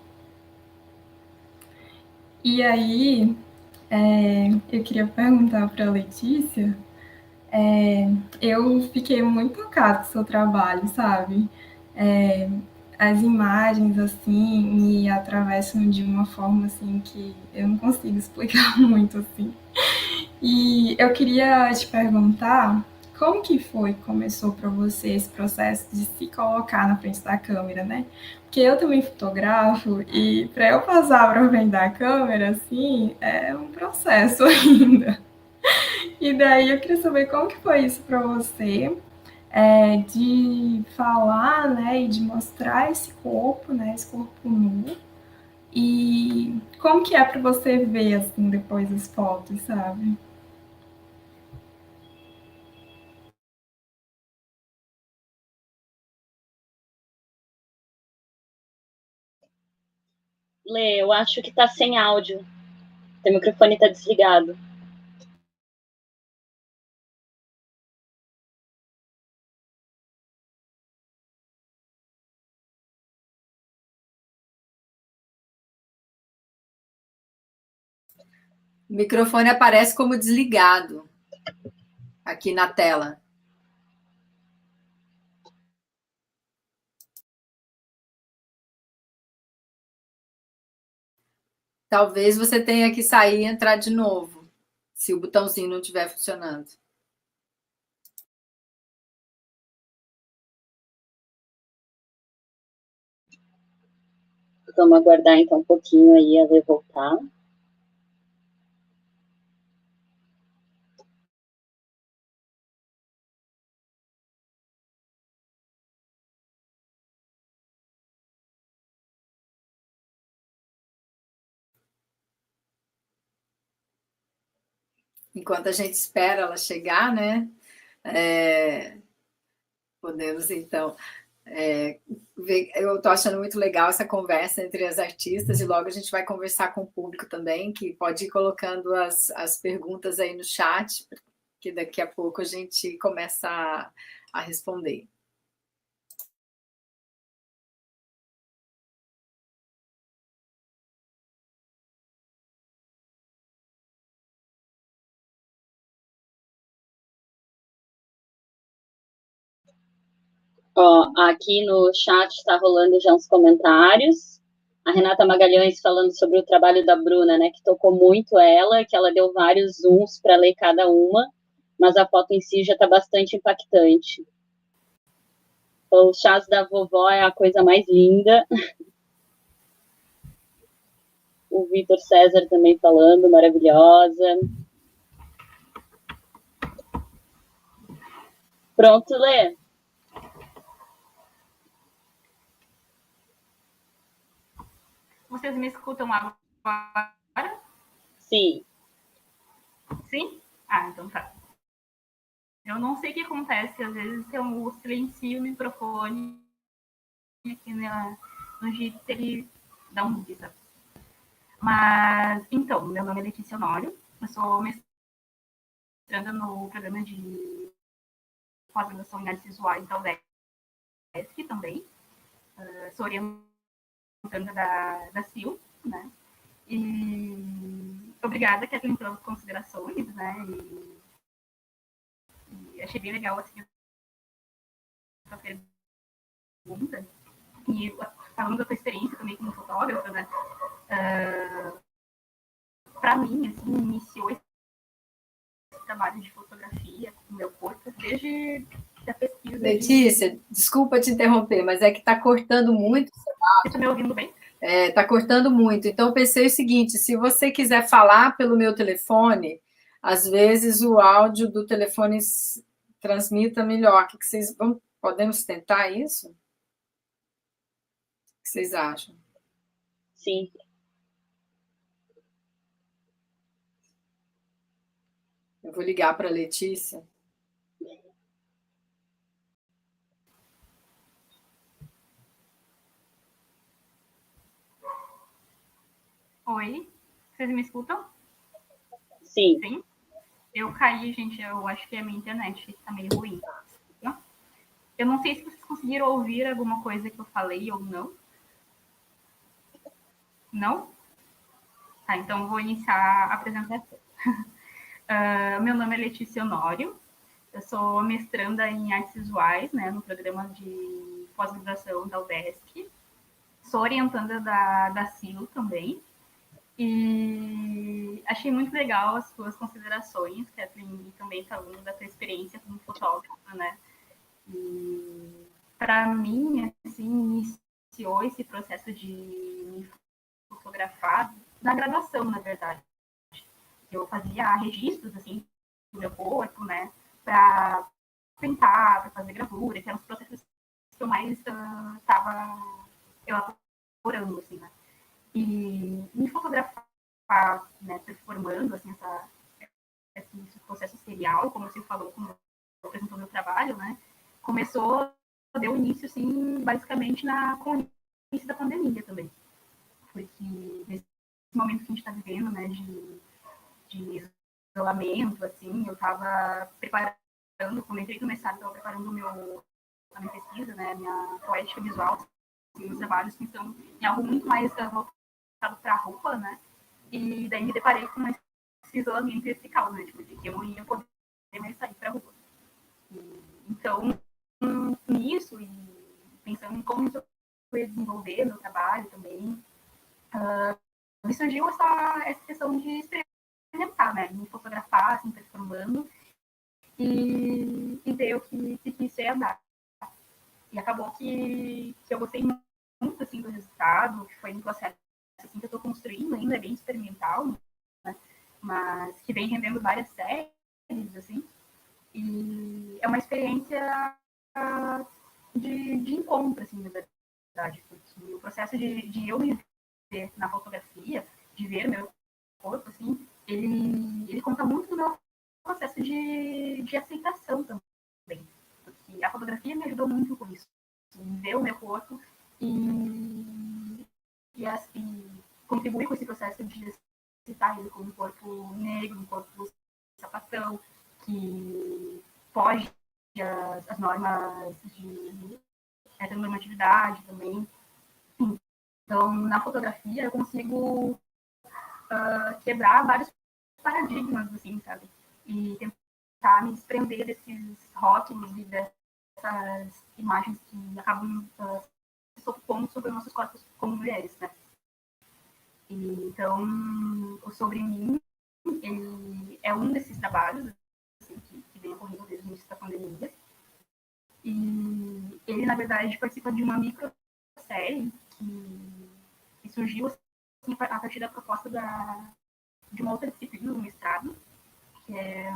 E aí, eu queria perguntar para a Letícia, eu fiquei muito tocada com o seu trabalho, sabe? É, as imagens, assim, me atravessam de uma forma, assim, que eu não consigo explicar muito, assim. E eu queria te perguntar como que foi que começou para você esse processo de se colocar na frente da câmera, né? Porque eu também fotografo e para eu passar para frente da câmera, assim, é um processo ainda. E daí eu queria saber como que foi isso para você, de falar, né, e de mostrar esse corpo, né, esse corpo nu. E como que é para você ver, assim, depois as fotos, sabe? Lê, eu acho que tá sem áudio. Teu microfone tá desligado. O microfone aparece como desligado aqui na tela. Talvez você tenha que sair e entrar de novo, se o botãozinho não estiver funcionando. Vamos aguardar então um pouquinho aí a Lê voltar. Enquanto a gente espera ela chegar, né? Podemos, então, ver. Eu estou achando muito legal essa conversa entre as artistas, e logo a gente vai conversar com o público também, que pode ir colocando as perguntas aí no chat, que daqui a pouco a gente começa a responder. Ó, aqui no chat está rolando já uns comentários. A Renata Magalhães falando sobre o trabalho da Bruna, né, que tocou muito ela, que ela deu vários zooms para ler cada uma, mas a foto em si já está bastante impactante. O chás da vovó é a coisa mais linda. O Vitor César também falando, maravilhosa. Pronto, Lê? Vocês me escutam agora? Sim. Sim? Ah, então tá. Eu não sei o que acontece, às vezes eu silencio o microfone aqui no jeito que ele dá um mute, sabe? Mas, então, meu nome é Letícia Honório, eu sou mestranda no programa de pós-graduação em artes visuais da UDESC também. Sou orientanda da CIL, né? E obrigada, Kathleen, pelas considerações, né? E achei bem legal assim, essa pergunta. E falando da tua experiência também como fotógrafa, né? Para mim, assim, iniciou esse trabalho de fotografia com o meu corpo desde a pesquisa. Letícia, desculpa te interromper, mas é que está cortando muito. Você está me ouvindo bem? Está cortando muito. Então, pensei o seguinte: se você quiser falar pelo meu telefone, às vezes o áudio do telefone transmita melhor. O que vocês podemos tentar isso? O que vocês acham? Sim. Eu vou ligar para a Letícia. Oi? Vocês me escutam? Sim. Sim? Eu caí, gente, eu acho que a minha internet tá meio ruim. Tá? Eu não sei se vocês conseguiram ouvir alguma coisa que eu falei ou não. Não? Tá, então eu vou iniciar a apresentação. Meu nome é Letícia Honório, eu sou mestranda em artes visuais, né, no programa de pós-graduação da UDESC. Sou orientanda da CIL também. E achei muito legal as suas considerações, Kathleen, também falando da tua experiência como fotógrafa, né? E para mim, assim, iniciou esse processo de me fotografar na graduação, na verdade. Eu fazia registros, assim, do meu corpo, né? Para pintar, para fazer gravura, que eram os processos que eu mais estava elaborando, assim, né? E me fotografar, né, performando, assim, esse processo serial, como você falou, como apresentou meu trabalho, né? Deu início, assim, basicamente com o início da pandemia também. Porque nesse momento que a gente está vivendo, né, de isolamento, assim, eu estava preparando, quando entrei no mestrado, estava preparando a minha pesquisa, né, minha poética visual, assim, os trabalhos que estão em algo muito mais voltado para a roupa, né, e daí me deparei com esse isolamento vertical, né, tipo, de que eu não ia poder mais sair para a rua. Então, nisso, e pensando em como eu ia desenvolver meu trabalho também, me surgiu essa questão de experimentar, né? Me fotografar, assim, performando e ver o que isso ia dar. E acabou que eu gostei muito, assim, do resultado, que foi um processo, assim, que eu estou construindo ainda, é bem experimental, né? Mas que vem rendendo várias séries, assim, e é uma experiência de encontro, assim, na verdade, porque o processo de eu me ver na fotografia, de ver meu corpo, assim, ele conta muito do meu processo de aceitação também. Porque a fotografia me ajudou muito com isso. Assim, ver o meu corpo e contribuir com esse processo de aceitar ele como um corpo negro, um corpo sapatão, que foge as normas de heteronormatividade também. Então, na fotografia, eu consigo quebrar vários paradigmas, assim, sabe? E tentar me desprender desses rótulos e dessas imagens que acabam se sobrepondo sobre nossos corpos como mulheres, né? E, então, o Sobre Mim, ele é um desses trabalhos assim, que vem ocorrendo desde o início da pandemia. E ele, na verdade, participa de uma microsérie que surgiu assim, a partir da proposta de uma outra disciplina do mestrado, que é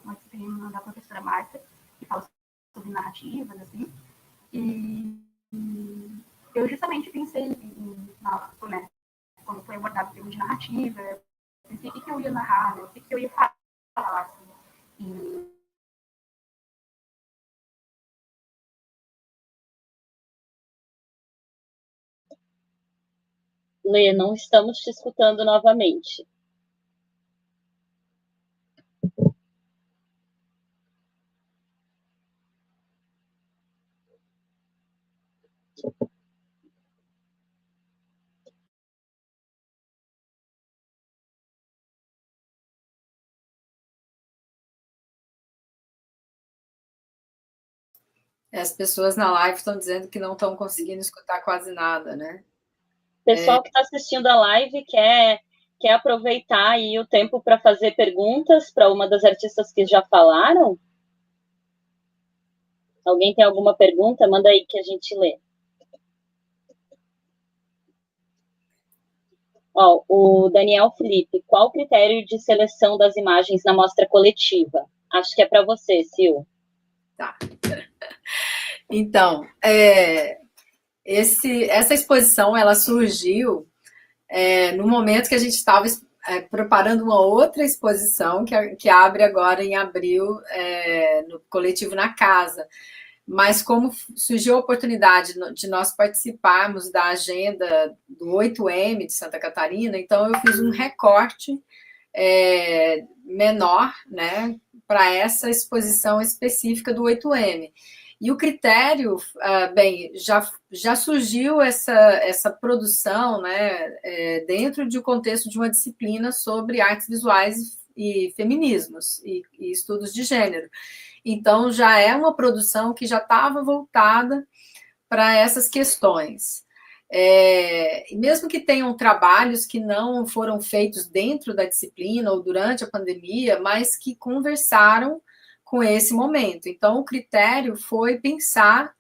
uma disciplina da professora Marta, que fala sobre narrativas, assim. E eu justamente pensei né, quando foi abordado o tema de narrativa, pensei o que eu ia narrar, né, o que eu ia falar, assim. E Lê, não estamos te escutando novamente. As pessoas na live estão dizendo que não estão conseguindo escutar quase nada, né? O pessoal que está assistindo a live quer aproveitar aí o tempo para fazer perguntas para uma das artistas que já falaram? Alguém tem alguma pergunta? Manda aí que a gente lê. Ó, o Daniel Felipe, qual o critério de seleção das imagens na mostra coletiva? Acho que é para você, Sil. Tá. Então, essa exposição ela surgiu no momento que a gente estava preparando uma outra exposição que abre agora em abril no Coletivo na Casa. mas como surgiu a oportunidade de nós participarmos da agenda do 8M de Santa Catarina, então eu fiz um recorte menor, né, para essa exposição específica do 8M. E o critério, bem, já surgiu essa produção, né, dentro do contexto de uma disciplina sobre artes visuais e feminismos e estudos de gênero. Então, já é uma produção que já estava voltada para essas questões. E mesmo que tenham trabalhos que não foram feitos dentro da disciplina ou durante a pandemia, mas que conversaram com esse momento. Então, o critério foi pensar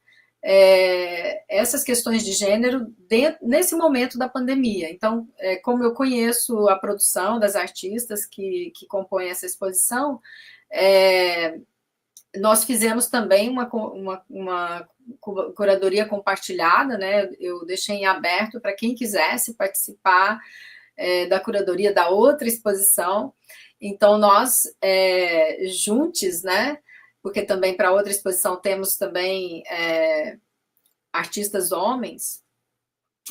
essas questões de gênero nesse momento da pandemia. Então, como eu conheço a produção das artistas que compõem essa exposição, nós fizemos também uma curadoria compartilhada, né? Eu deixei em aberto para quem quisesse participar da curadoria da outra exposição. Então, nós, juntos, né? Porque também para outra exposição temos também artistas homens.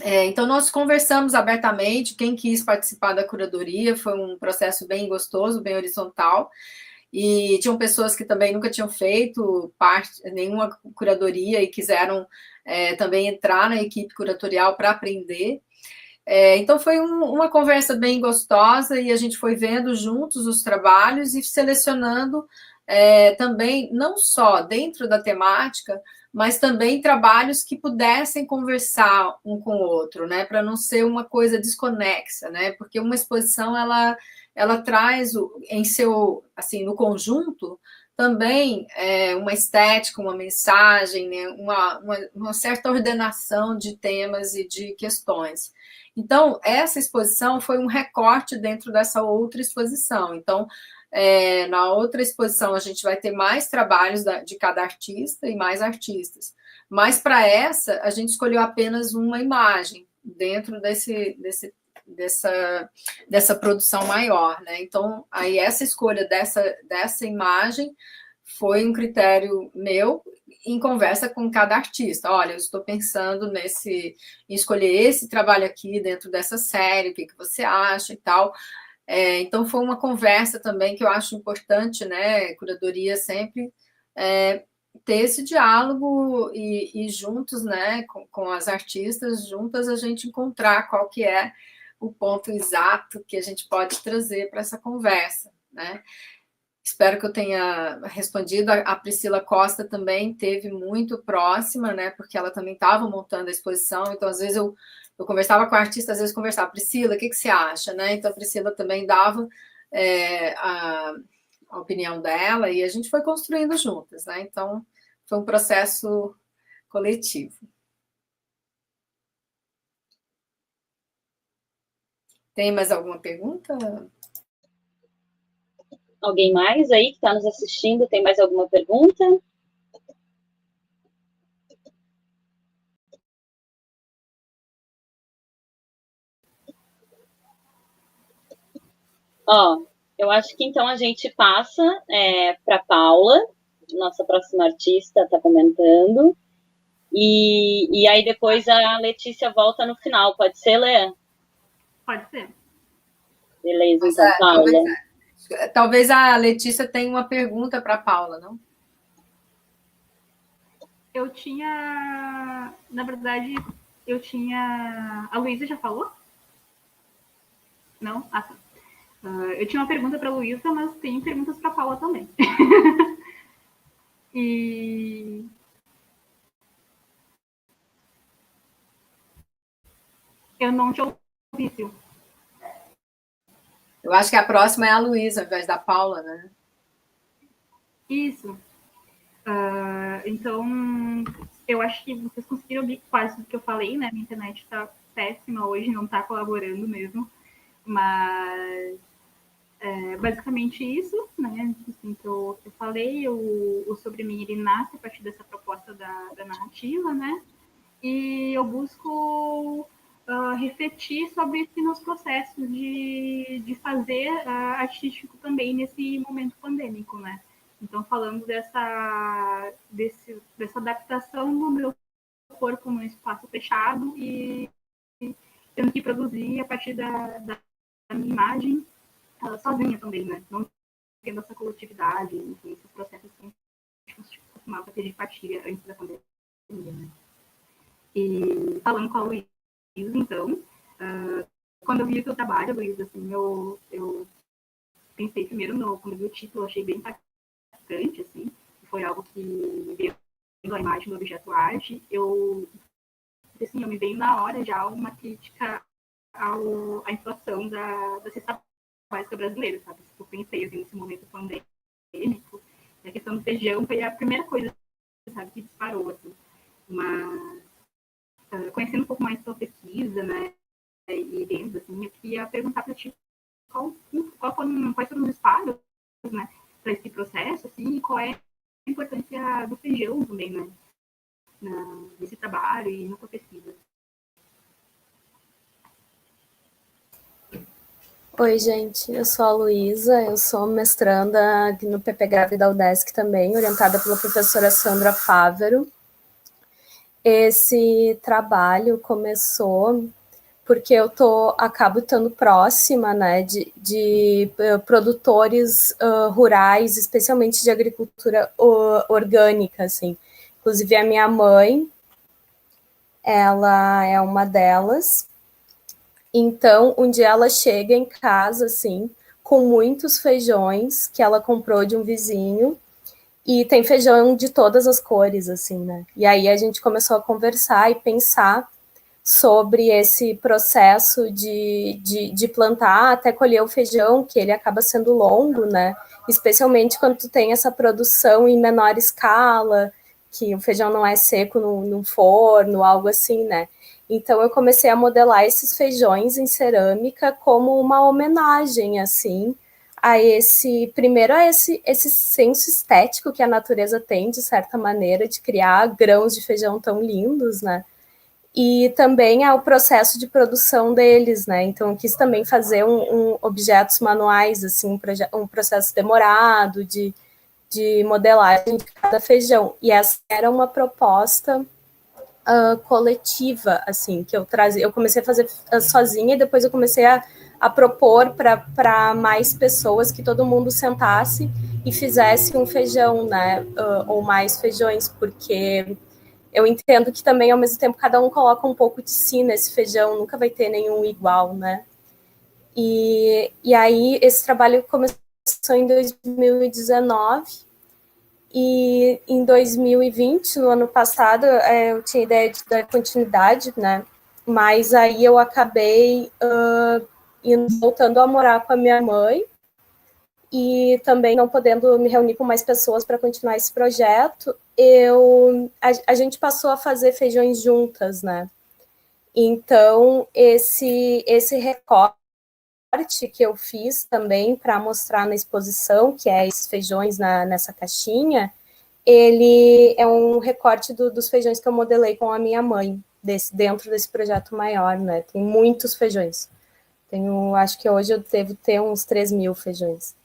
Então, nós conversamos abertamente, quem quis participar da curadoria, foi um processo bem gostoso, bem horizontal, e tinham pessoas que também nunca tinham feito nenhuma curadoria e quiseram também entrar na equipe curatorial para aprender. Então, foi uma conversa bem gostosa e a gente foi vendo juntos os trabalhos e selecionando também, não só dentro da temática, mas também trabalhos que pudessem conversar um com o outro, né, para não ser uma coisa desconexa, né, porque uma exposição, ela traz em seu, assim, no conjunto, também uma estética, uma mensagem, né, uma certa ordenação de temas e de questões. Então, essa exposição foi um recorte dentro dessa outra exposição. Então, na outra exposição, a gente vai ter mais trabalhos de cada artista e mais artistas. Mas, para essa, a gente escolheu apenas uma imagem dentro dessa produção maior, né? Então, aí essa escolha dessa imagem foi um critério meu em conversa com cada artista. Olha, eu estou pensando em escolher esse trabalho aqui dentro dessa série, o que você acha e tal. Então, foi uma conversa também que eu acho importante, né? Curadoria sempre ter esse diálogo e juntos, né, com as artistas, juntas a gente encontrar qual que é o ponto exato que a gente pode trazer para essa conversa, né? Espero que eu tenha respondido. A Priscila Costa também teve muito próxima, né? Porque ela também estava montando a exposição, então às vezes eu conversava com a artista, às vezes conversava, Priscila, o que você acha, né? Então a Priscila também dava a opinião dela e a gente foi construindo juntas, né? Então foi um processo coletivo. Tem mais alguma pergunta? Alguém mais aí que está nos assistindo? Tem mais alguma pergunta? Eu acho que então a gente passa para Paula, nossa próxima artista, está comentando. E aí depois a Letícia volta no final. Pode ser, Lê? Pode ser. Beleza, então, Paula. Talvez a Letícia tenha uma pergunta para a Paula, não? Eu tinha... Na verdade, eu tinha... A Luísa já falou? Não? Ah, tá. Eu tinha uma pergunta para a Luísa, mas tem perguntas para a Paula também. E... Eu não te ouvi, Sil. Eu acho que a próxima é a Luísa, ao invés da Paula, né? Isso. Então, eu acho que vocês conseguiram ouvir quase tudo que eu falei, né? Minha internet está péssima hoje, não está colaborando mesmo. Mas, basicamente isso, né? Assim, que eu falei, o Sobre Mim, ele nasce a partir dessa proposta da narrativa, né? E eu busco refletir sobre esse nosso processo de fazer artístico também nesse momento pandêmico, né? Então, falando dessa adaptação do meu corpo num espaço fechado e tendo que produzir a partir da minha imagem sozinha também, né? Não tendo essa coletividade, enfim, esses processos que a gente costumava ter de partilha antes da pandemia, né? E falando com a Luísa, então, quando eu vi o seu trabalho, Luísa, assim, eu pensei primeiro quando eu vi o título, achei bem impactante, assim, foi algo que veio a imagem do objeto arte, assim, eu me veio na hora já uma crítica à inflação da cesta básica brasileira, sabe? Eu pensei, assim, nesse momento pandêmico, a questão do feijão foi a primeira coisa, sabe, que disparou, assim. Mas, conhecendo um pouco mais sua pesquisa, né, e dentro, assim, eu queria perguntar para ti quais foram os espaços, né, para esse processo, assim, e qual é a importância do feijão também, né, nesse trabalho e na sua pesquisa. Oi, gente, eu sou a Luísa, eu sou mestranda no PPGrave da UDESC também, orientada pela professora Sandra Fávero. Esse trabalho começou porque eu acabo estando próxima, né, de produtores rurais, especialmente de agricultura orgânica, assim. Inclusive, a minha mãe, ela é uma delas. Então, um dia ela chega em casa, assim, com muitos feijões que ela comprou de um vizinho, e tem feijão de todas as cores, assim, né? E aí a gente começou a conversar e pensar sobre esse processo de plantar até colher o feijão, que ele acaba sendo longo, né? Especialmente quando tu tem essa produção em menor escala, que o feijão não é seco no forno, algo assim, né? Então eu comecei a modelar esses feijões em cerâmica como uma homenagem, assim, a esse senso estético que a natureza tem, de certa maneira, de criar grãos de feijão tão lindos, né? E também ao processo de produção deles, né? Então, eu quis também fazer objetos manuais, assim, um processo demorado de modelagem de cada feijão. E essa era uma proposta coletiva, assim, que eu trazia. Eu comecei a fazer sozinha e depois eu comecei a propor para mais pessoas, que todo mundo sentasse e fizesse um feijão, né? Ou mais feijões, porque eu entendo que também, ao mesmo tempo, cada um coloca um pouco de si nesse feijão, nunca vai ter nenhum igual, né? E aí, esse trabalho começou em 2019, e em 2020, no ano passado, eu tinha ideia de dar continuidade, né? Mas aí eu acabei voltando a morar com a minha mãe, e também não podendo me reunir com mais pessoas para continuar esse projeto, a gente passou a fazer feijões juntas, né? Então, esse recorte que eu fiz também para mostrar na exposição, que é esses feijões nessa caixinha, ele é um recorte dos feijões que eu modelei com a minha mãe, dentro desse projeto maior, né? Tem muitos feijões. Acho que hoje eu devo ter uns 3.000 feijões.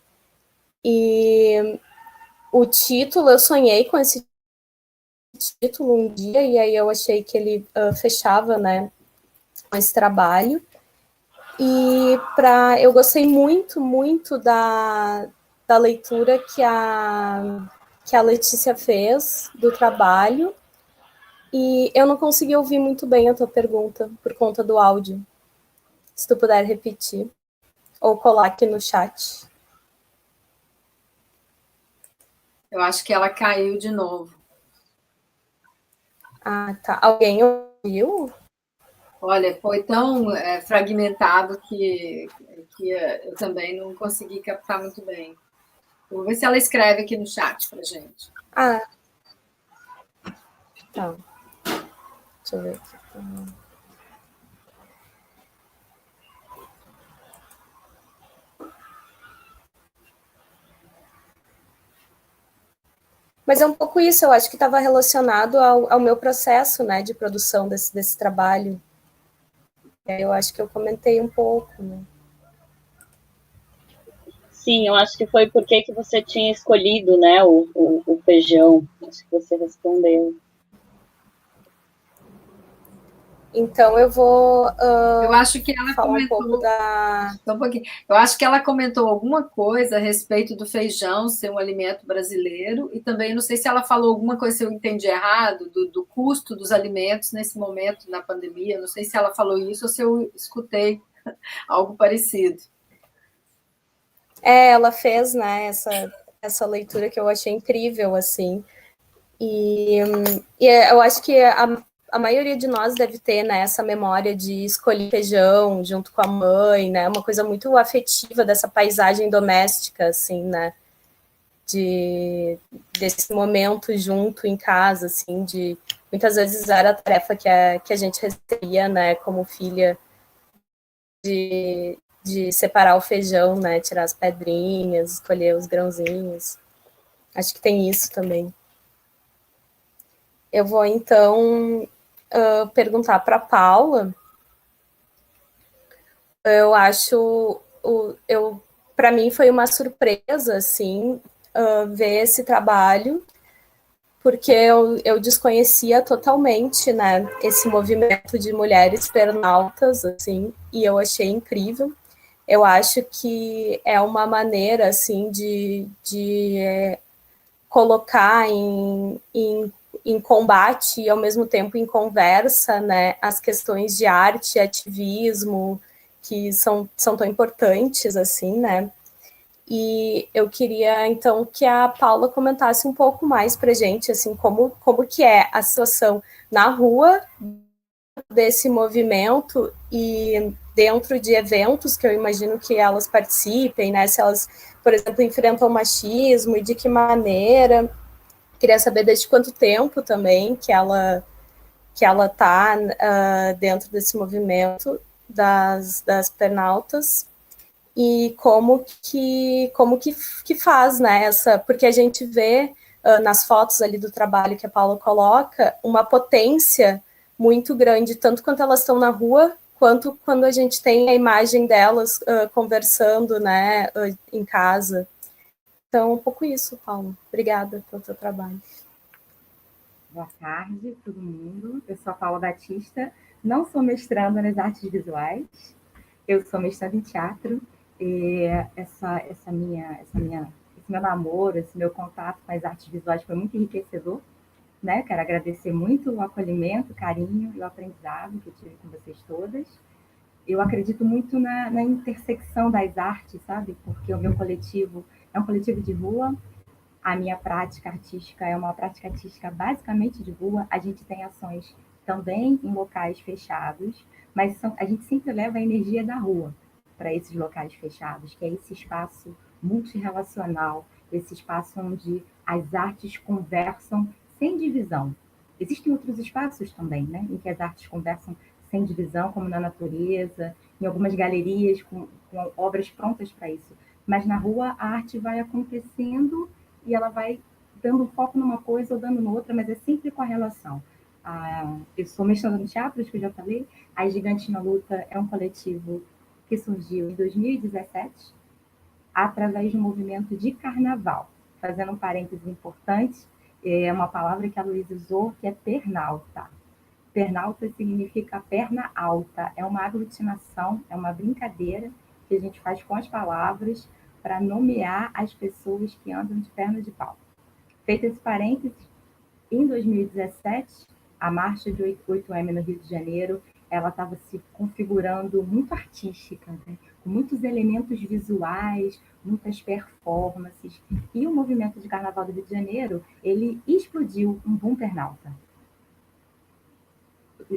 E o título, eu sonhei com esse título um dia, e aí eu achei que ele fechava, né, com esse trabalho. E eu gostei muito, muito da leitura que a Letícia fez do trabalho, e eu não consegui ouvir muito bem a tua pergunta por conta do áudio. Se tu puder repetir, ou colar aqui no chat. Eu acho que ela caiu de novo. Ah, tá. Alguém ouviu? Olha, foi tão fragmentado que eu também não consegui captar muito bem. Vou ver se ela escreve aqui no chat pra gente. Ah, tá. Deixa eu ver aqui. Mas é um pouco isso, eu acho que estava relacionado ao meu processo, né, de produção desse trabalho. Eu acho que eu comentei um pouco, né? Sim, eu acho que foi porque que você tinha escolhido, né, o feijão. Acho que você respondeu. Então, eu vou Eu acho que ela falar um comentou. pouco da... Só um pouquinho. Eu acho que ela comentou alguma coisa a respeito do feijão ser um alimento brasileiro, e também não sei se ela falou alguma coisa, se eu entendi errado, do custo dos alimentos nesse momento, na pandemia. Não sei se ela falou isso ou se eu escutei algo parecido. Ela fez, né, essa leitura que eu achei incrível, assim. E eu acho que a maioria de nós deve ter, né, essa memória de escolher feijão junto com a mãe, né, uma coisa muito afetiva dessa paisagem doméstica, assim, né, desse momento junto em casa, assim, de muitas vezes era a tarefa que a gente recebia, né, como filha, de separar o feijão, né, tirar as pedrinhas, escolher os grãozinhos. Acho que tem isso também. Eu vou, então, perguntar para a Paula. Eu acho... para mim foi uma surpresa, assim, ver esse trabalho, porque eu desconhecia totalmente, né, esse movimento de mulheres pernaltas, assim, e eu achei incrível. Eu acho que é uma maneira, assim, de colocar em combate e, ao mesmo tempo, em conversa, né, as questões de arte e ativismo, que são tão importantes, assim, né? E eu queria, então, que a Paula comentasse um pouco mais para a gente, assim, como que é a situação na rua desse movimento e dentro de eventos que eu imagino que elas participem, né? Se elas, por exemplo, enfrentam machismo e de que maneira. Queria saber desde quanto tempo também que ela está dentro desse movimento das pernaltas e como que faz, né, porque a gente vê nas fotos ali do trabalho que a Paula coloca, uma potência muito grande, tanto quando elas estão na rua, quanto quando a gente tem a imagem delas conversando, né, em casa. Então, um pouco isso, Paula. Obrigada pelo teu trabalho. Boa tarde, todo mundo. Eu sou a Paula Batista, não sou mestranda nas artes visuais, eu sou mestranda em teatro, e esse meu namoro, esse meu contato com as artes visuais foi muito enriquecedor, né? Quero agradecer muito o acolhimento, o carinho e o aprendizado que eu tive com vocês todas. Eu acredito muito na intersecção das artes, sabe? Porque o meu coletivo é um coletivo de rua, a minha prática artística é uma prática artística basicamente de rua. A gente tem ações também em locais fechados, mas a gente sempre leva a energia da rua para esses locais fechados, que é esse espaço multirrelacional, esse espaço onde as artes conversam sem divisão. Existem outros espaços também, né, em que as artes conversam sem divisão, como na natureza, em algumas galerias com obras prontas para isso. Mas na rua a arte vai acontecendo e ela vai dando foco numa coisa ou dando noutra, mas é sempre com a relação. Eu sou mestranda no teatro, isso que eu já falei. A Gigantes na Luta é um coletivo que surgiu em 2017, através de um movimento de carnaval. Fazendo um parênteses importante, é uma palavra que a Luísa usou, que é pernalta. Pernalta significa perna alta, é uma aglutinação, é uma brincadeira que a gente faz com as palavras para nomear as pessoas que andam de perna de pau. Feito esse parênteses, em 2017, a marcha de 8M no Rio de Janeiro, ela estava se configurando muito artística, né? Com muitos elementos visuais, muitas performances. E o movimento de Carnaval do Rio de Janeiro, ele explodiu um boom pernalta.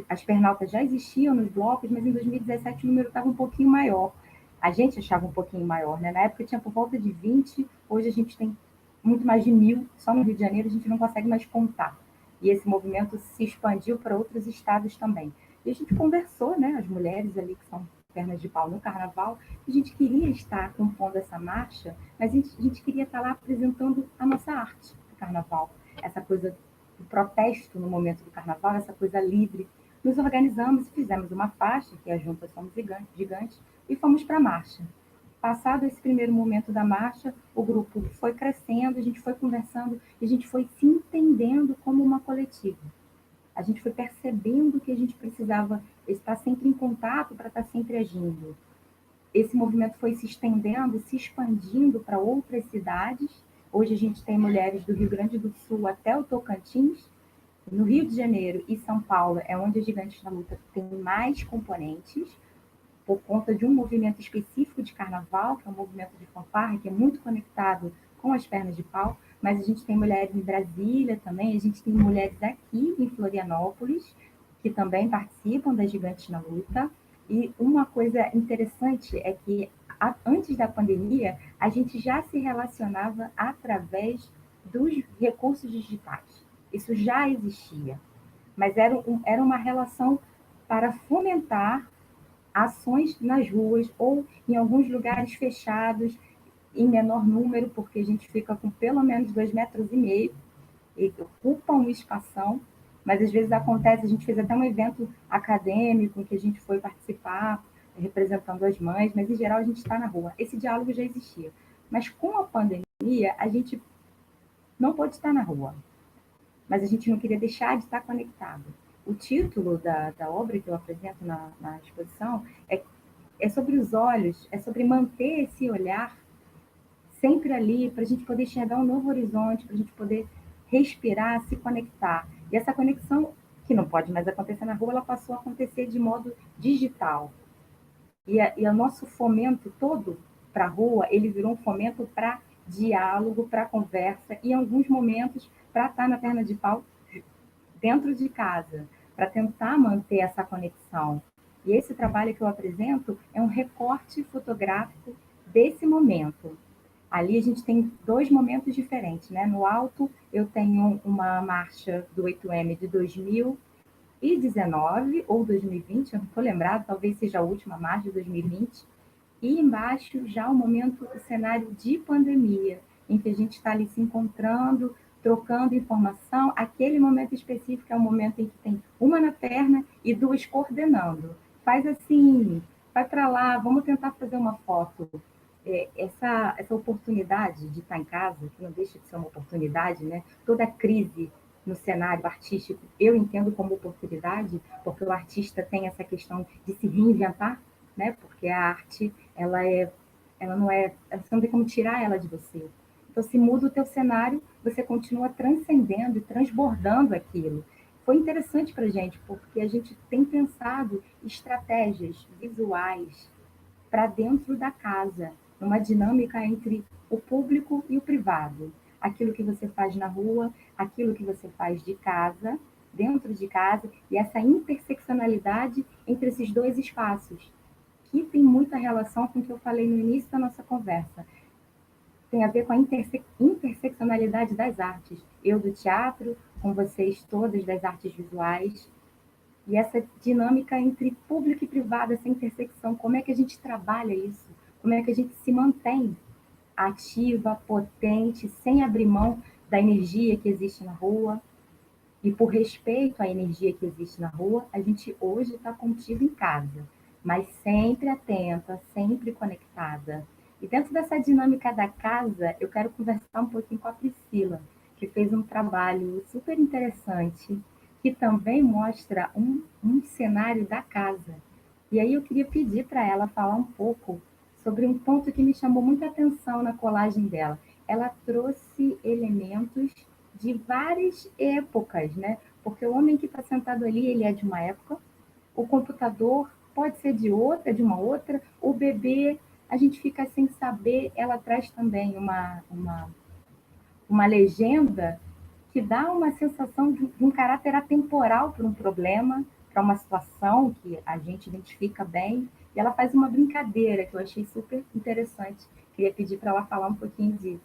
As pernaltas já existiam nos blocos, mas em 2017 o número estava um pouquinho maior. A gente achava um pouquinho maior, né? Na época tinha por volta de 20, hoje a gente tem muito mais de 1.000, só no Rio de Janeiro a gente não consegue mais contar. E esse movimento se expandiu para outros estados também. E a gente conversou, né? As mulheres ali que são pernas de pau no carnaval, a gente queria estar compondo essa marcha, mas a gente queria estar lá apresentando a nossa arte do carnaval, essa coisa do protesto no momento do carnaval, essa coisa livre. Nos organizamos e fizemos uma faixa, que é a Juntas Somos Gigantes, e fomos para a marcha. passado esse primeiro momento da marcha, o grupo foi crescendo, a gente foi conversando, e a gente foi se entendendo como uma coletiva. A gente foi percebendo que a gente precisava estar sempre em contato para estar sempre agindo. Esse movimento foi se estendendo, se expandindo para outras cidades. Hoje a gente tem mulheres do Rio Grande do Sul até o Tocantins. No Rio de Janeiro e São Paulo é onde as Gigantes da Luta tem mais componentes, por conta de um movimento específico de carnaval, que é um movimento de fanfarra, que é muito conectado com as pernas de pau, mas a gente tem mulheres em Brasília também, a gente tem mulheres aqui em Florianópolis, que também participam das Gigantes na Luta. E uma coisa interessante é que, antes da pandemia, a gente já se relacionava através dos recursos digitais. Isso já existia, mas era uma relação para fomentar ações nas ruas ou em alguns lugares fechados, em menor número, porque a gente fica com pelo menos 2,5 metros e ocupa um espação, mas às vezes acontece, a gente fez até um evento acadêmico em que a gente foi participar, representando as mães, mas em geral a gente está na rua. Esse diálogo já existia. Mas com a pandemia, a gente não pôde estar na rua, mas a gente não queria deixar de estar conectado. O título da obra que eu apresento na exposição é sobre os olhos, é sobre manter esse olhar sempre ali, para a gente poder enxergar um novo horizonte, para a gente poder respirar, se conectar. E essa conexão, que não pode mais acontecer na rua, ela passou a acontecer de modo digital. E o nosso fomento todo para a rua, ele virou um fomento para diálogo, para conversa, e em alguns momentos para estar na perna de pau dentro de casa, para tentar manter essa conexão. E esse trabalho que eu apresento é um recorte fotográfico desse momento. Ali a gente tem 2 momentos diferentes, né? No alto eu tenho uma marcha do 8M de 2019 ou 2020, eu não estou lembrada, talvez seja a última marcha de 2020. E embaixo já o momento, o cenário de pandemia, em que a gente está ali se encontrando, trocando informação. Aquele momento específico é o momento em que tem uma na perna e 2 coordenando. Faz assim, vai para lá, vamos tentar fazer uma foto. Essa oportunidade de estar em casa, que não deixa de ser uma oportunidade, né? Toda crise no cenário artístico, eu entendo como oportunidade, porque o artista tem essa questão de se reinventar, né? Porque a arte, ela não é, você não tem como tirar ela de você. Então, se muda o teu cenário, você continua transcendendo e transbordando aquilo. Foi interessante para a gente, porque a gente tem pensado estratégias visuais para dentro da casa, uma dinâmica entre o público e o privado. Aquilo que você faz na rua, aquilo que você faz de casa, dentro de casa, e essa interseccionalidade entre esses 2 espaços, que tem muita relação com o que eu falei no início da nossa conversa. Tem a ver com a interseccionalidade das artes. Eu do teatro, com vocês todas das artes visuais, e essa dinâmica entre público e privado, essa intersecção, como é que a gente trabalha isso? Como é que a gente se mantém ativa, potente, sem abrir mão da energia que existe na rua? E por respeito à energia que existe na rua, a gente hoje está contido em casa, mas sempre atenta, sempre conectada. E dentro dessa dinâmica da casa, eu quero conversar um pouquinho com a Priscila, que fez um trabalho super interessante, que também mostra um cenário da casa. E aí eu queria pedir para ela falar um pouco sobre um ponto que me chamou muita atenção na colagem dela. Ela trouxe elementos de várias épocas, né? Porque o homem que está sentado ali, ele é de uma época, o computador pode ser de outra, de uma outra, o bebê, a gente fica sem saber. Ela traz também uma legenda que dá uma sensação de um caráter atemporal para um problema, para uma situação que a gente identifica bem, e ela faz uma brincadeira que eu achei super interessante. Queria pedir para ela falar um pouquinho disso.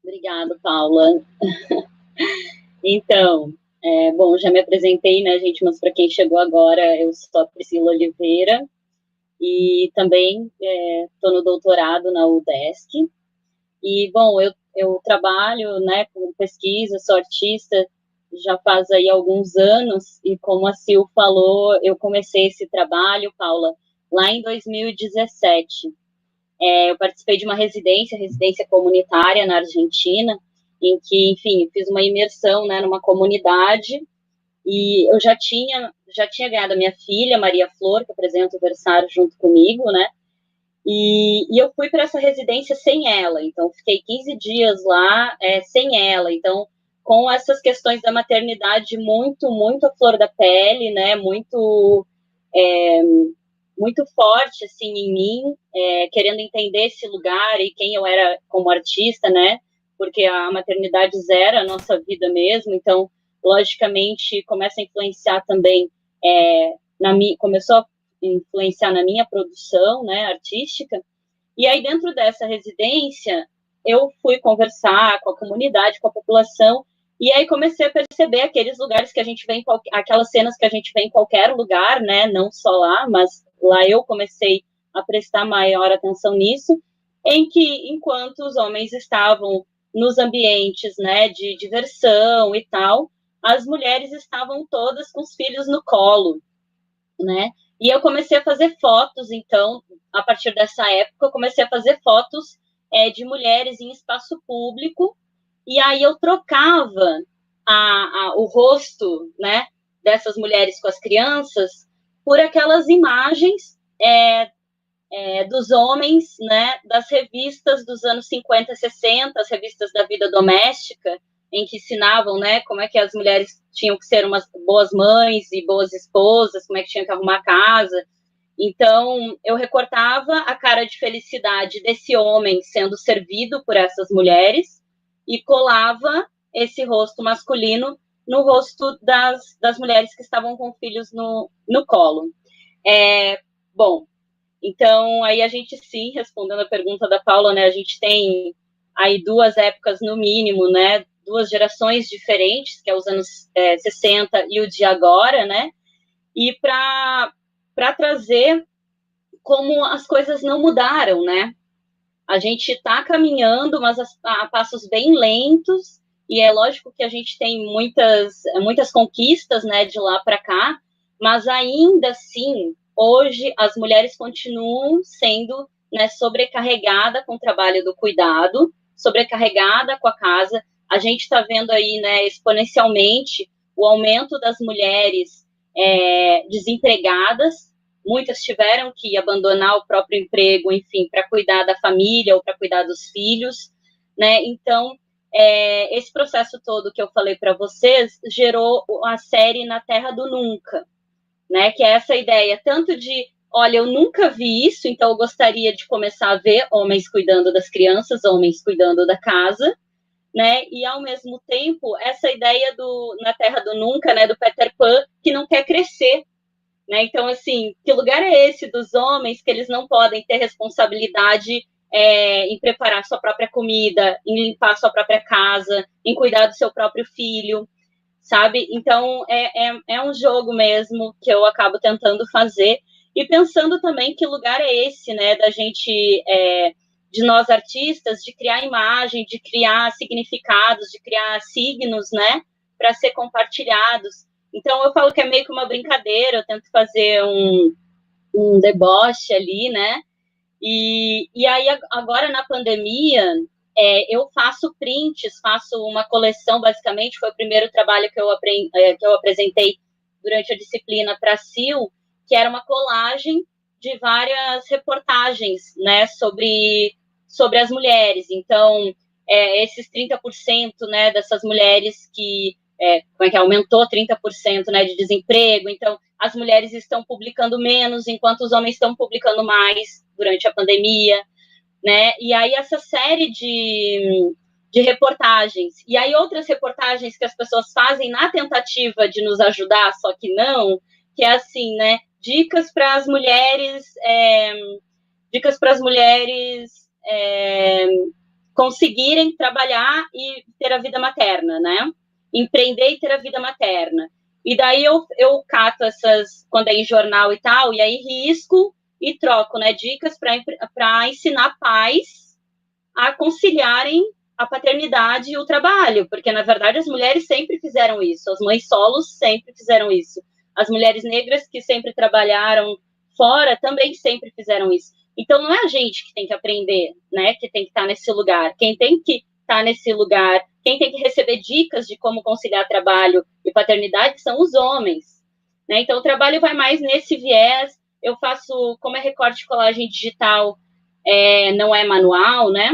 Obrigada, Paula. Então, bom, já me apresentei, né, gente, mas para quem chegou agora, eu sou a Priscila Oliveira e também estou no doutorado na UDESC. E, bom, eu trabalho, né, com pesquisa, sou artista já faz aí alguns anos, e como a Sil falou, eu comecei esse trabalho, Paula, lá em 2017. Eu participei de uma residência comunitária na Argentina, em que, enfim, fiz uma imersão, né, numa comunidade, e eu já tinha ganhado a minha filha, Maria Flor, que apresenta o Versário junto comigo, né, e eu fui para essa residência sem ela, então fiquei 15 dias lá sem ela, então com essas questões da maternidade muito, muito à flor da pele, né, muito forte, assim, em mim, querendo entender esse lugar e quem eu era como artista, né, porque a maternidade zera a nossa vida mesmo, então, logicamente, começa a influenciar também, começou a influenciar na minha produção, né, artística, e aí dentro dessa residência, eu fui conversar com a comunidade, com a população, e aí comecei a perceber aqueles lugares que a gente vê, aquelas cenas que a gente vê em qualquer lugar, né, não só lá, mas lá eu comecei a prestar maior atenção nisso, em que enquanto os homens estavam nos ambientes, né, de diversão e tal, as mulheres estavam todas com os filhos no colo, né, e eu comecei a fazer fotos, então, a partir dessa época, eu comecei a fazer fotos de mulheres em espaço público, e aí eu trocava o rosto, né, dessas mulheres com as crianças por aquelas imagens dos homens, né, das revistas dos anos 50, 60, as revistas da vida doméstica, em que ensinavam, né, como é que as mulheres tinham que ser umas boas mães e boas esposas, como é que tinha que arrumar a casa. Então, eu recortava a cara de felicidade desse homem sendo servido por essas mulheres e colava esse rosto masculino no rosto das mulheres que estavam com filhos no colo. Bom, então, aí a gente, sim, respondendo a pergunta da Paula, né, a gente tem aí 2 épocas no mínimo, né, 2 gerações diferentes, que é os anos 60 e o de agora, né, e para trazer como as coisas não mudaram, né, a gente está caminhando, mas a passos bem lentos, e é lógico que a gente tem muitas conquistas, né, de lá para cá, mas ainda assim, hoje as mulheres continuam sendo, né, sobrecarregadas com o trabalho do cuidado, sobrecarregada com a casa. A gente está vendo aí, né, exponencialmente o aumento das mulheres desempregadas. Muitas tiveram que abandonar o próprio emprego, enfim, para cuidar da família ou para cuidar dos filhos, né? Então, esse processo todo que eu falei para vocês gerou a série Na Terra do Nunca, né? Que é essa ideia tanto de, olha, eu nunca vi isso, então eu gostaria de começar a ver homens cuidando das crianças, homens cuidando da casa, né? E ao mesmo tempo essa ideia do Na Terra do Nunca, né? Do Peter Pan, que não quer crescer. Né? Então, assim, que lugar é esse dos homens que eles não podem ter responsabilidade em preparar sua própria comida, em limpar sua própria casa, em cuidar do seu próprio filho, sabe? Então, é um jogo mesmo que eu acabo tentando fazer e pensando também que lugar é esse, né, da gente, de nós artistas, de criar imagem, de criar significados, de criar signos, né, para ser compartilhados. Então, eu falo que é meio que uma brincadeira, eu tento fazer um deboche ali, né? E aí, agora na pandemia, eu faço prints, faço uma coleção, basicamente, foi o primeiro trabalho que eu apresentei durante a disciplina para a CIL, que era uma colagem de várias reportagens, né, sobre as mulheres. Então, esses 30%, né, dessas mulheres que aumentou 30%, né, de desemprego, então as mulheres estão publicando menos, enquanto os homens estão publicando mais durante a pandemia, né, e aí essa série de reportagens, e aí outras reportagens que as pessoas fazem na tentativa de nos ajudar, só que não, que é assim, né, dicas para as mulheres conseguirem trabalhar e ter a vida materna, né, empreender e ter a vida materna. E daí eu cato essas, quando é em jornal e tal, e aí risco e troco, né, dicas para ensinar pais a conciliarem a paternidade e o trabalho, porque, na verdade, as mulheres sempre fizeram isso, as mães solos sempre fizeram isso. As mulheres negras que sempre trabalharam fora também sempre fizeram isso. Então, não é a gente que tem que aprender, né, que tem que estar nesse lugar. Quem tem que estar nesse lugar, quem tem que receber dicas de como conciliar trabalho e paternidade são os homens, né? Então, o trabalho vai mais nesse viés. Eu faço, como é recorte e colagem digital, não é manual, né?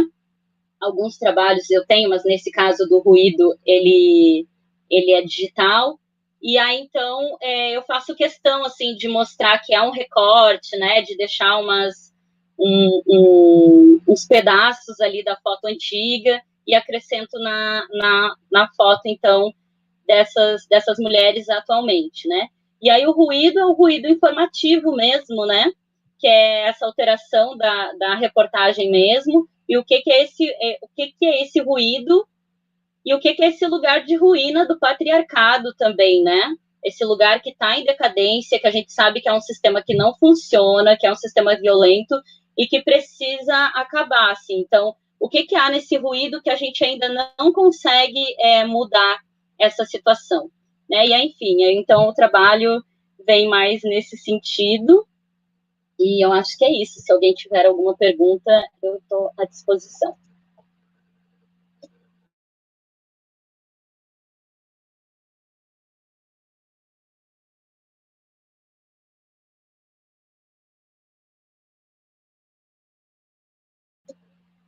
Alguns trabalhos eu tenho, mas nesse caso do ruído, ele é digital. E aí, então, eu faço questão, assim, de mostrar que é um recorte, né? De deixar uns pedaços ali da foto antiga e acrescento na foto, então, dessas mulheres atualmente, né? E aí o ruído é o ruído informativo mesmo, né? Que é essa alteração da reportagem mesmo, e o que é esse ruído, e o que é esse lugar de ruína do patriarcado também, né? Esse lugar que está em decadência, que a gente sabe que é um sistema que não funciona, que é um sistema violento e que precisa acabar, assim. Então, o que há nesse ruído que a gente ainda não consegue mudar essa situação, né? E, enfim, então o trabalho vem mais nesse sentido, e eu acho que é isso. Se alguém tiver alguma pergunta, eu estou à disposição.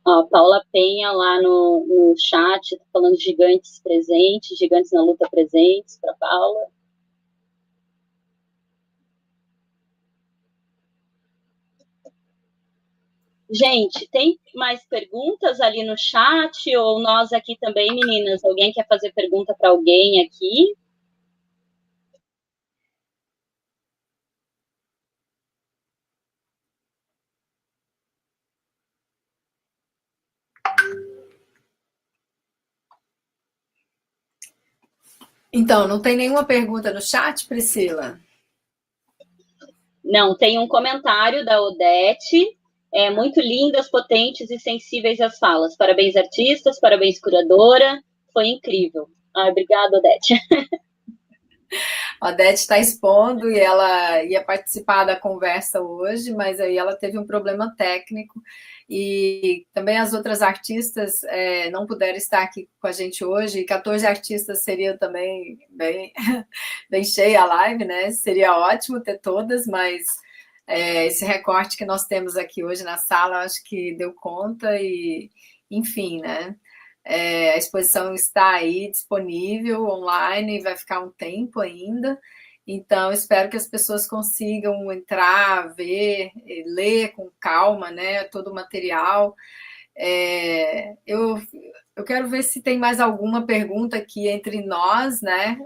Ó, Paula Penha lá no chat, tá falando gigantes presentes, gigantes na luta presentes, para Paula. Gente, tem mais perguntas ali no chat, ou nós aqui também, meninas? Alguém quer fazer pergunta para alguém aqui? Então, não tem nenhuma pergunta no chat, Priscila? Não, tem um comentário da Odete. Muito lindas, potentes e sensíveis as falas. Parabéns, artistas, parabéns, curadora. Foi incrível. Obrigada, Odete. A Odete está expondo e ela ia participar da conversa hoje, mas aí ela teve um problema técnico e também as outras artistas não puderam estar aqui com a gente hoje, e 14 artistas seria também bem, bem cheia a live, né? Seria ótimo ter todas, mas esse recorte que nós temos aqui hoje na sala, acho que deu conta e, enfim, né? A exposição está aí disponível online, vai ficar um tempo ainda, então espero que as pessoas consigam entrar, ver, ler com calma, né, todo o material. Eu quero ver se tem mais alguma pergunta aqui entre nós, né?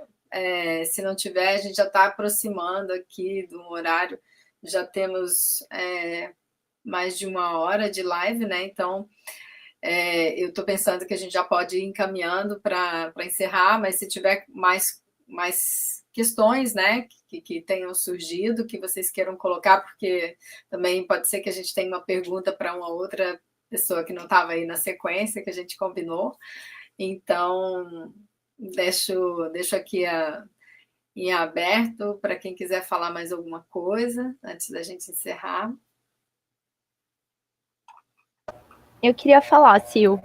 Se não tiver, a gente já está aproximando aqui do horário, já temos mais de 1 hora de live, né? Então, eu estou pensando que a gente já pode ir encaminhando para encerrar, mas se tiver mais questões, né, que tenham surgido, que vocês queiram colocar, porque também pode ser que a gente tenha uma pergunta para uma outra pessoa que não estava aí na sequência que a gente combinou. Então, deixo aqui em aberto para quem quiser falar mais alguma coisa antes da gente encerrar. Eu queria falar, Sil.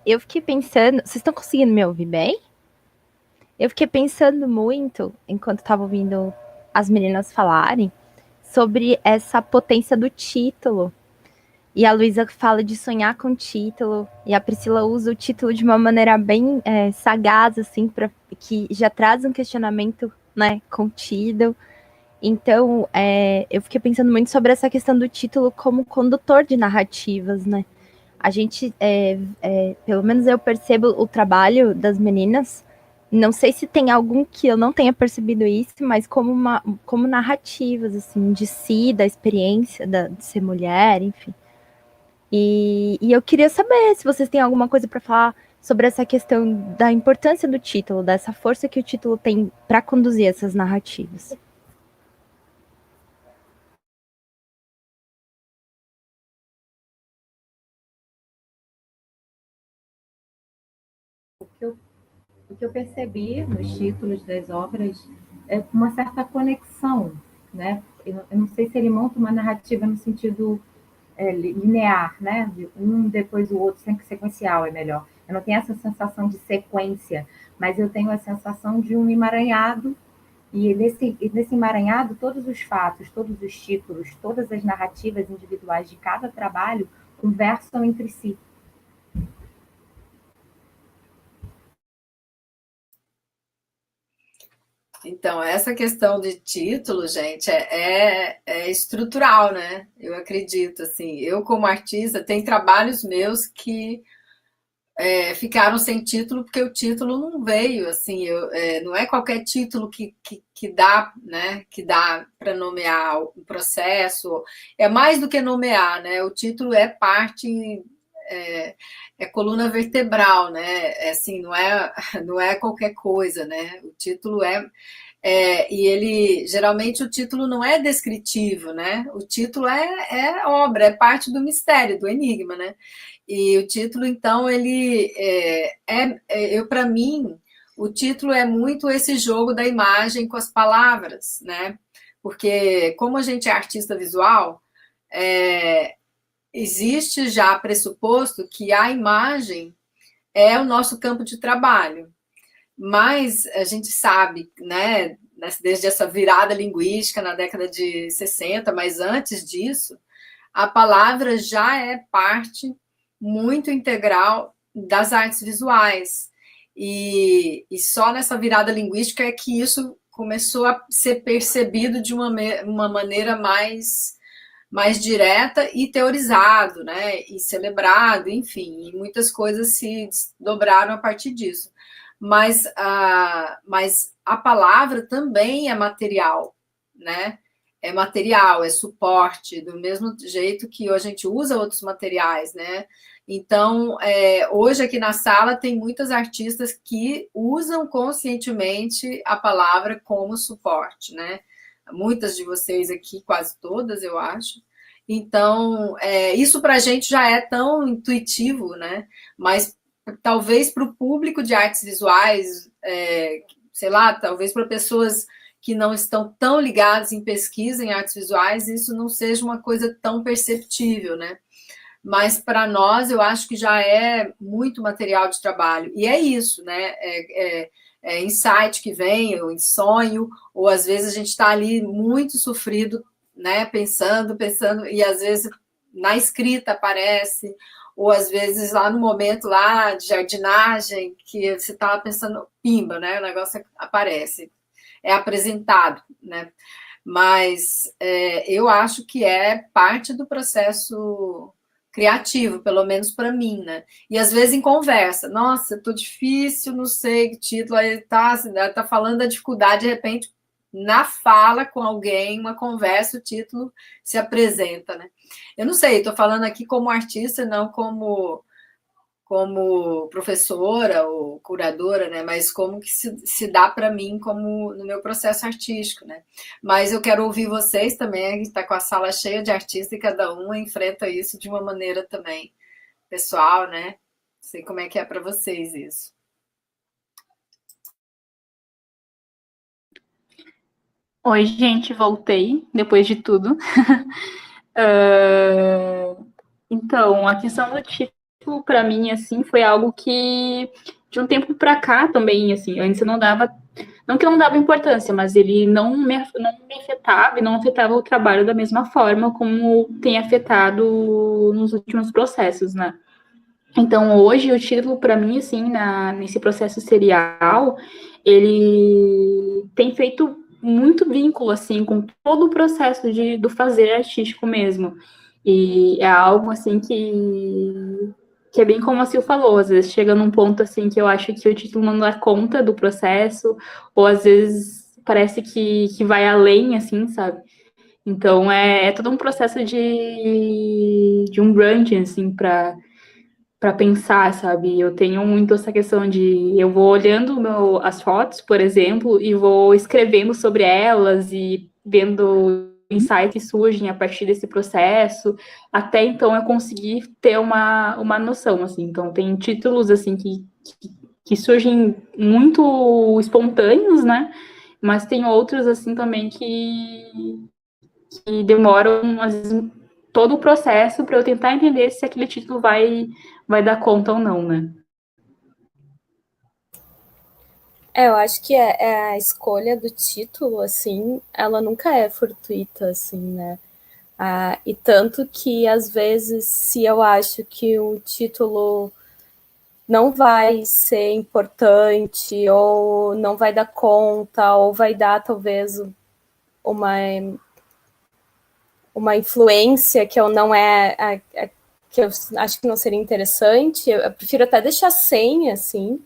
Eu fiquei pensando. Vocês estão conseguindo me ouvir bem? Eu fiquei pensando muito, enquanto estava ouvindo as meninas falarem, sobre essa potência do título. E a Luísa fala de sonhar com o título, e a Priscila usa o título de uma maneira bem sagaz, assim, que já traz um questionamento, né, contido. Então, eu fiquei pensando muito sobre essa questão do título como condutor de narrativas, né? A gente, pelo menos eu percebo o trabalho das meninas, não sei se tem algum que eu não tenha percebido isso, mas como narrativas, assim, de si, da experiência de ser mulher, enfim. E eu queria saber se vocês têm alguma coisa para falar sobre essa questão da importância do título, dessa força que o título tem para conduzir essas narrativas. O que eu percebi nos títulos das obras é uma certa conexão, né? eu não sei se ele monta uma narrativa no sentido linear, né? De um depois do outro, sempre sequencial é melhor. Eu não tenho essa sensação de sequência, mas eu tenho a sensação de um emaranhado, e nesse emaranhado, todos os fatos, todos os títulos, todas as narrativas individuais de cada trabalho conversam entre si. Então, essa questão de título, gente, é estrutural, né? Eu acredito, assim, eu como artista, tem trabalhos meus que ficaram sem título porque o título não veio, assim, não é qualquer título que dá, né, que dá para nomear o processo, é mais do que nomear, né? O título é parte, é coluna vertebral, né? Assim, não é qualquer coisa, né? O título e ele, geralmente o título não é descritivo, né? O título é obra, é parte do mistério, do enigma, né? E o título, então, ele para mim, o título é muito esse jogo da imagem com as palavras, né? Porque como a gente é artista visual, existe já pressuposto que a imagem é o nosso campo de trabalho. Mas a gente sabe, né, desde essa virada linguística na década de 60, mas antes disso, a palavra já é parte muito integral das artes visuais. E só nessa virada linguística é que isso começou a ser percebido de uma maneira mais direta e teorizado, né, e celebrado, enfim, e muitas coisas se desdobraram a partir disso. Mas a palavra também é material, né? É material, é suporte, do mesmo jeito que a gente usa outros materiais, né? Então, hoje aqui na sala tem muitas artistas que usam conscientemente a palavra como suporte, né? Muitas de vocês aqui, quase todas, eu acho. Então, isso para a gente já é tão intuitivo, né? Mas talvez para o público de artes visuais, sei lá, talvez para pessoas que não estão tão ligadas em pesquisa em artes visuais, isso não seja uma coisa tão perceptível, né? Mas para nós, eu acho que já é muito material de trabalho. E é isso, né? É insight que vem, ou em sonho, ou às vezes a gente está ali muito sofrido, né? Pensando, e às vezes na escrita aparece, ou às vezes lá no momento lá de jardinagem, que você estava pensando, pimba, né? O negócio aparece, é apresentado, né? Mas eu acho que é parte do processo criativo, pelo menos para mim, né? E às vezes em conversa, nossa, tô difícil, não sei que título, aí tá falando da dificuldade, de repente, na fala com alguém, uma conversa, o título se apresenta, né? Eu não sei, estou falando aqui como artista, não como professora ou curadora, né? Mas como que se dá para mim como no meu processo artístico, né? Mas eu quero ouvir vocês também, a gente está com a sala cheia de artistas e cada um enfrenta isso de uma maneira também pessoal, né? Não sei como é que é para vocês isso. Oi, gente, voltei depois de tudo. Então, a questão do título, para mim, assim, foi algo que, de um tempo para cá também, assim, antes eu não dava, não que eu não dava importância, mas ele não me afetava e não afetava o trabalho da mesma forma como tem afetado nos últimos processos, né? Então, hoje, o título, para mim, assim, nesse processo serial, ele tem feito muito vínculo, assim, com todo o processo do fazer artístico mesmo. E é algo, assim, que é bem como a Sil falou, às vezes chega num ponto, assim, que eu acho que o título não dá conta do processo, ou às vezes parece que vai além, assim, sabe? Então, é todo um processo de um branding, assim, para pensar, sabe? Eu tenho muito essa questão de eu vou olhando as fotos, por exemplo, e vou escrevendo sobre elas e vendo insights que surgem a partir desse processo, até então eu consegui ter uma noção, assim. Então, tem títulos, assim, que surgem muito espontâneos, né? Mas tem outros, assim, também que demoram, às vezes, todo o processo para eu tentar entender se aquele título vai dar conta ou não, né? Eu acho que a escolha do título, assim, ela nunca é fortuita, assim, né? E tanto que, às vezes, se eu acho que o título não vai ser importante, ou não vai dar conta, ou vai dar, talvez, uma influência que eu não que eu acho que não seria interessante, eu prefiro até deixar sem, assim,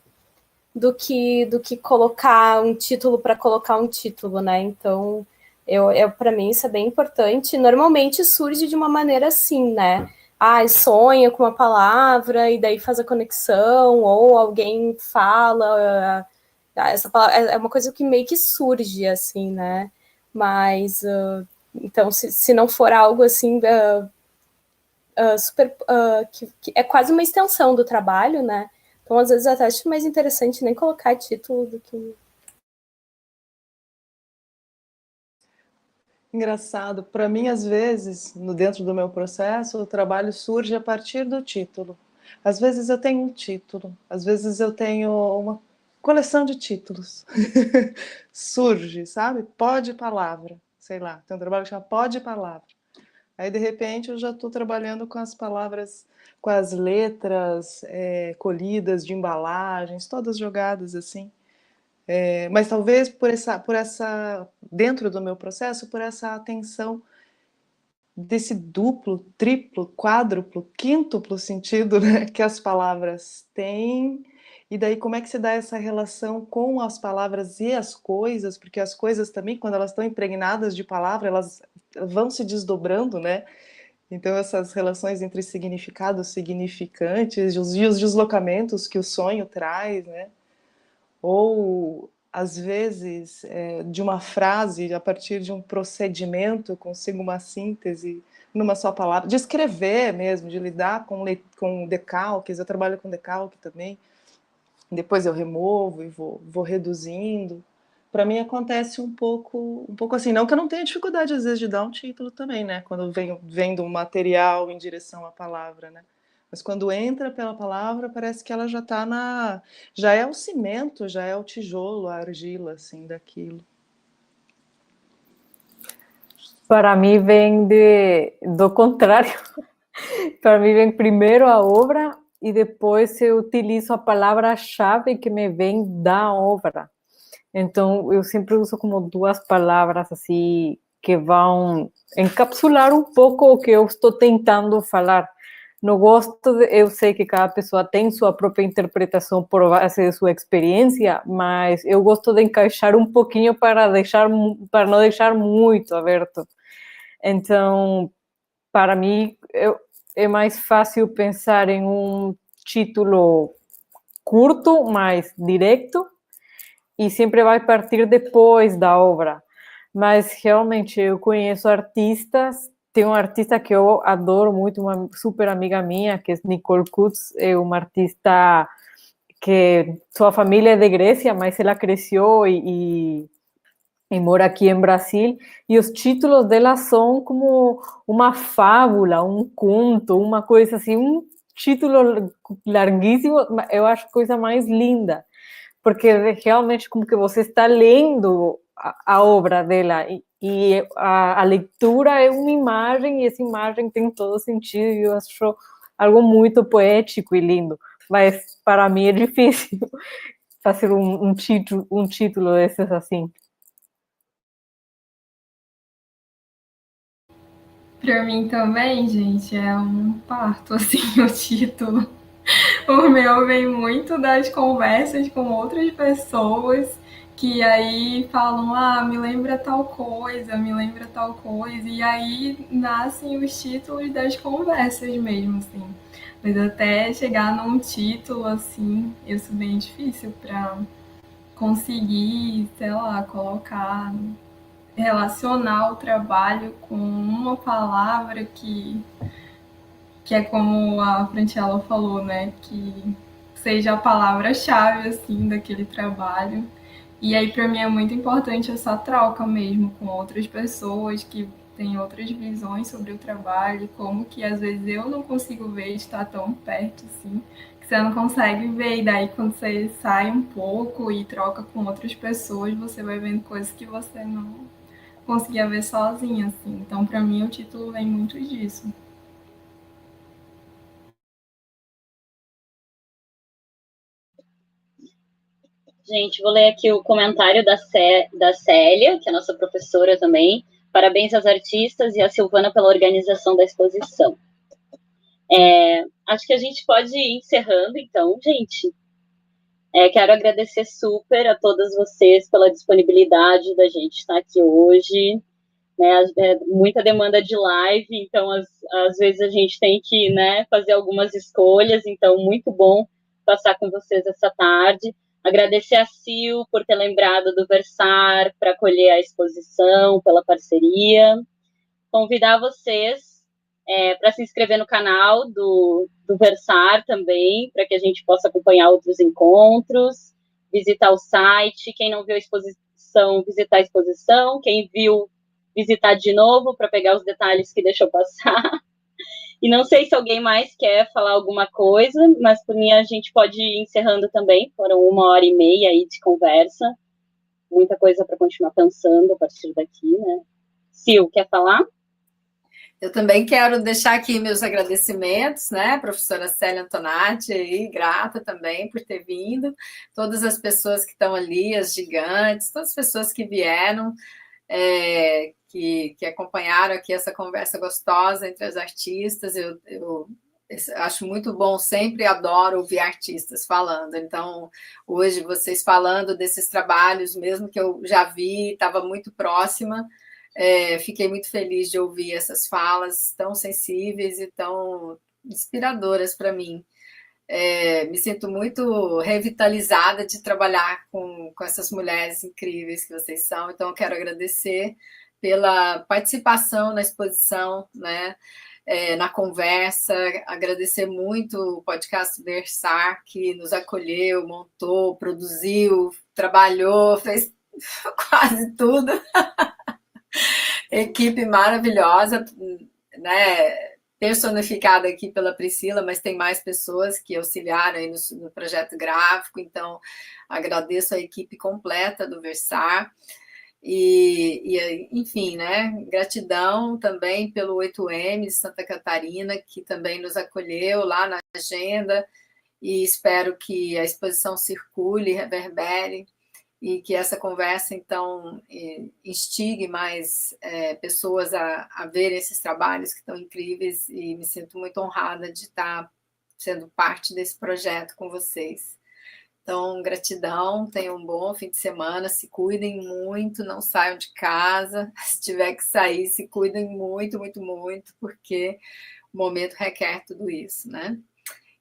do que colocar um título para colocar um título, né? Então, para mim isso é bem importante. Normalmente surge de uma maneira assim, né? Sonha com uma palavra e daí faz a conexão, ou alguém fala, essa palavra é uma coisa que meio que surge, assim, né? Mas, então, se não for algo assim, super, que é quase uma extensão do trabalho, né? Então, às vezes, eu até acho mais interessante nem colocar título do que... Engraçado, para mim, às vezes, dentro do meu processo, o trabalho surge a partir do título. Às vezes eu tenho um título, às vezes eu tenho uma coleção de títulos. Surge, sabe? Pó de palavra, sei lá, tem um trabalho que chama Pó de palavra. Aí, de repente, eu já estou trabalhando com as palavras, com as letras colhidas de embalagens, todas jogadas assim. Mas talvez por essa, dentro do meu processo, por essa atenção desse duplo, triplo, quádruplo, quíntuplo sentido, né, que as palavras têm. E daí como é que se dá essa relação com as palavras e as coisas, porque as coisas também, quando elas estão impregnadas de palavra, elas vão se desdobrando, né? Então essas relações entre significados, significantes e os deslocamentos que o sonho traz, né? Ou às vezes de uma frase a partir de um procedimento, consigo uma síntese numa só palavra, de escrever mesmo, de lidar com decalques. Eu trabalho com decalque também, depois eu removo e vou reduzindo. Para mim acontece um pouco assim, não que eu não tenha dificuldade às vezes de dar um título também, né, quando eu venho vendo um material em direção à palavra, né? Mas quando entra pela palavra, parece que ela já é o cimento, já é o tijolo, a argila, assim, daquilo. Para mim vem do contrário. Para mim vem primeiro a obra e depois eu utilizo a palavra-chave que me vem da obra. Então, eu sempre uso como duas palavras assim que vão encapsular um pouco o que eu estou tentando falar. No gosto, eu sei que cada pessoa tem sua própria interpretação por base de sua experiência, mas eu gosto de encaixar um pouquinho para não deixar muito aberto. Então, para mim, é mais fácil pensar em um título curto, mais direto, e sempre vai partir depois da obra. Mas, realmente, eu conheço artistas. Tem uma artista que eu adoro muito, uma super amiga minha, que é Nicole Kutz, é uma artista que sua família é de Grécia, mas ela cresceu e mora aqui em Brasil, e os títulos dela são como uma fábula, um conto, uma coisa assim, um título larguíssimo, eu acho a coisa mais linda, porque realmente como que você está lendo a obra dela, e a leitura é uma imagem, e essa imagem tem todo sentido, e eu acho algo muito poético e lindo, mas para mim é difícil fazer um título desses assim. Para mim também, gente, é um parto, assim, o título. O meu vem muito das conversas com outras pessoas que aí falam, me lembra tal coisa, me lembra tal coisa, e aí nascem os títulos das conversas mesmo, assim. Mas até chegar num título, assim, isso é bem difícil para conseguir, sei lá, relacionar o trabalho com uma palavra que é como a Francella falou, né, que seja a palavra-chave, assim, daquele trabalho. E aí, para mim, é muito importante essa troca mesmo com outras pessoas que tem outras visões sobre o trabalho, como que às vezes eu não consigo ver de estar tão perto, assim, que você não consegue ver, e daí quando você sai um pouco e troca com outras pessoas, você vai vendo coisas que você não conseguia ver sozinha, assim. Então, para mim, o título vem muito disso. Gente, vou ler aqui o comentário da Célia, que é nossa professora também. Parabéns às artistas e à Silvana pela organização da exposição. Acho que a gente pode ir encerrando, então, gente. Quero agradecer super a todas vocês pela disponibilidade da gente estar aqui hoje. Né, muita demanda de live, então às vezes a gente tem que, né, fazer algumas escolhas, então muito bom passar com vocês essa tarde. Agradecer a Sil por ter lembrado do Versar para acolher a exposição, pela parceria. Convidar vocês para se inscrever no canal do Versar também, para que a gente possa acompanhar outros encontros, visitar o site, quem não viu a exposição, visitar a exposição, quem viu, visitar de novo para pegar os detalhes que deixou passar. E não sei se alguém mais quer falar alguma coisa, mas por mim a gente pode ir encerrando também. Foram 1h30 aí de conversa. Muita coisa para continuar pensando a partir daqui, né? Sil, quer falar? Eu também quero deixar aqui meus agradecimentos, né, professora Célia Antonati, aí, grata também por ter vindo, todas as pessoas que estão ali, as gigantes, todas as pessoas que vieram, que acompanharam aqui essa conversa gostosa entre as artistas. Eu acho muito bom, sempre adoro ouvir artistas falando. Então, hoje, vocês falando desses trabalhos, mesmo que eu já vi, estava muito próxima, fiquei muito feliz de ouvir essas falas tão sensíveis e tão inspiradoras para mim. Me sinto muito revitalizada de trabalhar com essas mulheres incríveis que vocês são, então eu quero agradecer pela participação na exposição, né, na conversa, agradecer muito o podcast Versar, que nos acolheu, montou, produziu, trabalhou, fez quase tudo. Equipe maravilhosa, né, personificada aqui pela Priscila, mas tem mais pessoas que auxiliaram aí no projeto gráfico, então agradeço a equipe completa do Versar, enfim, né, gratidão também pelo 8M de Santa Catarina, que também nos acolheu lá na agenda, e espero que a exposição circule, reverbere, e que essa conversa, então, instigue mais pessoas a verem esses trabalhos que estão incríveis, e me sinto muito honrada de estar sendo parte desse projeto com vocês. Então, gratidão, tenham um bom fim de semana, se cuidem muito, não saiam de casa, se tiver que sair, se cuidem muito, muito, muito, porque o momento requer tudo isso, né?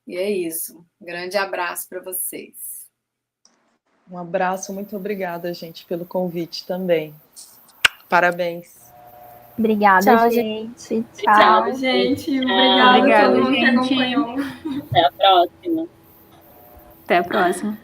E é isso, um grande abraço para vocês. Um abraço, muito obrigada, gente, pelo convite também. Parabéns. Obrigada, Tchau, gente. Tchau, gente. Obrigada a todo mundo que acompanhou. Até a próxima. Até a próxima.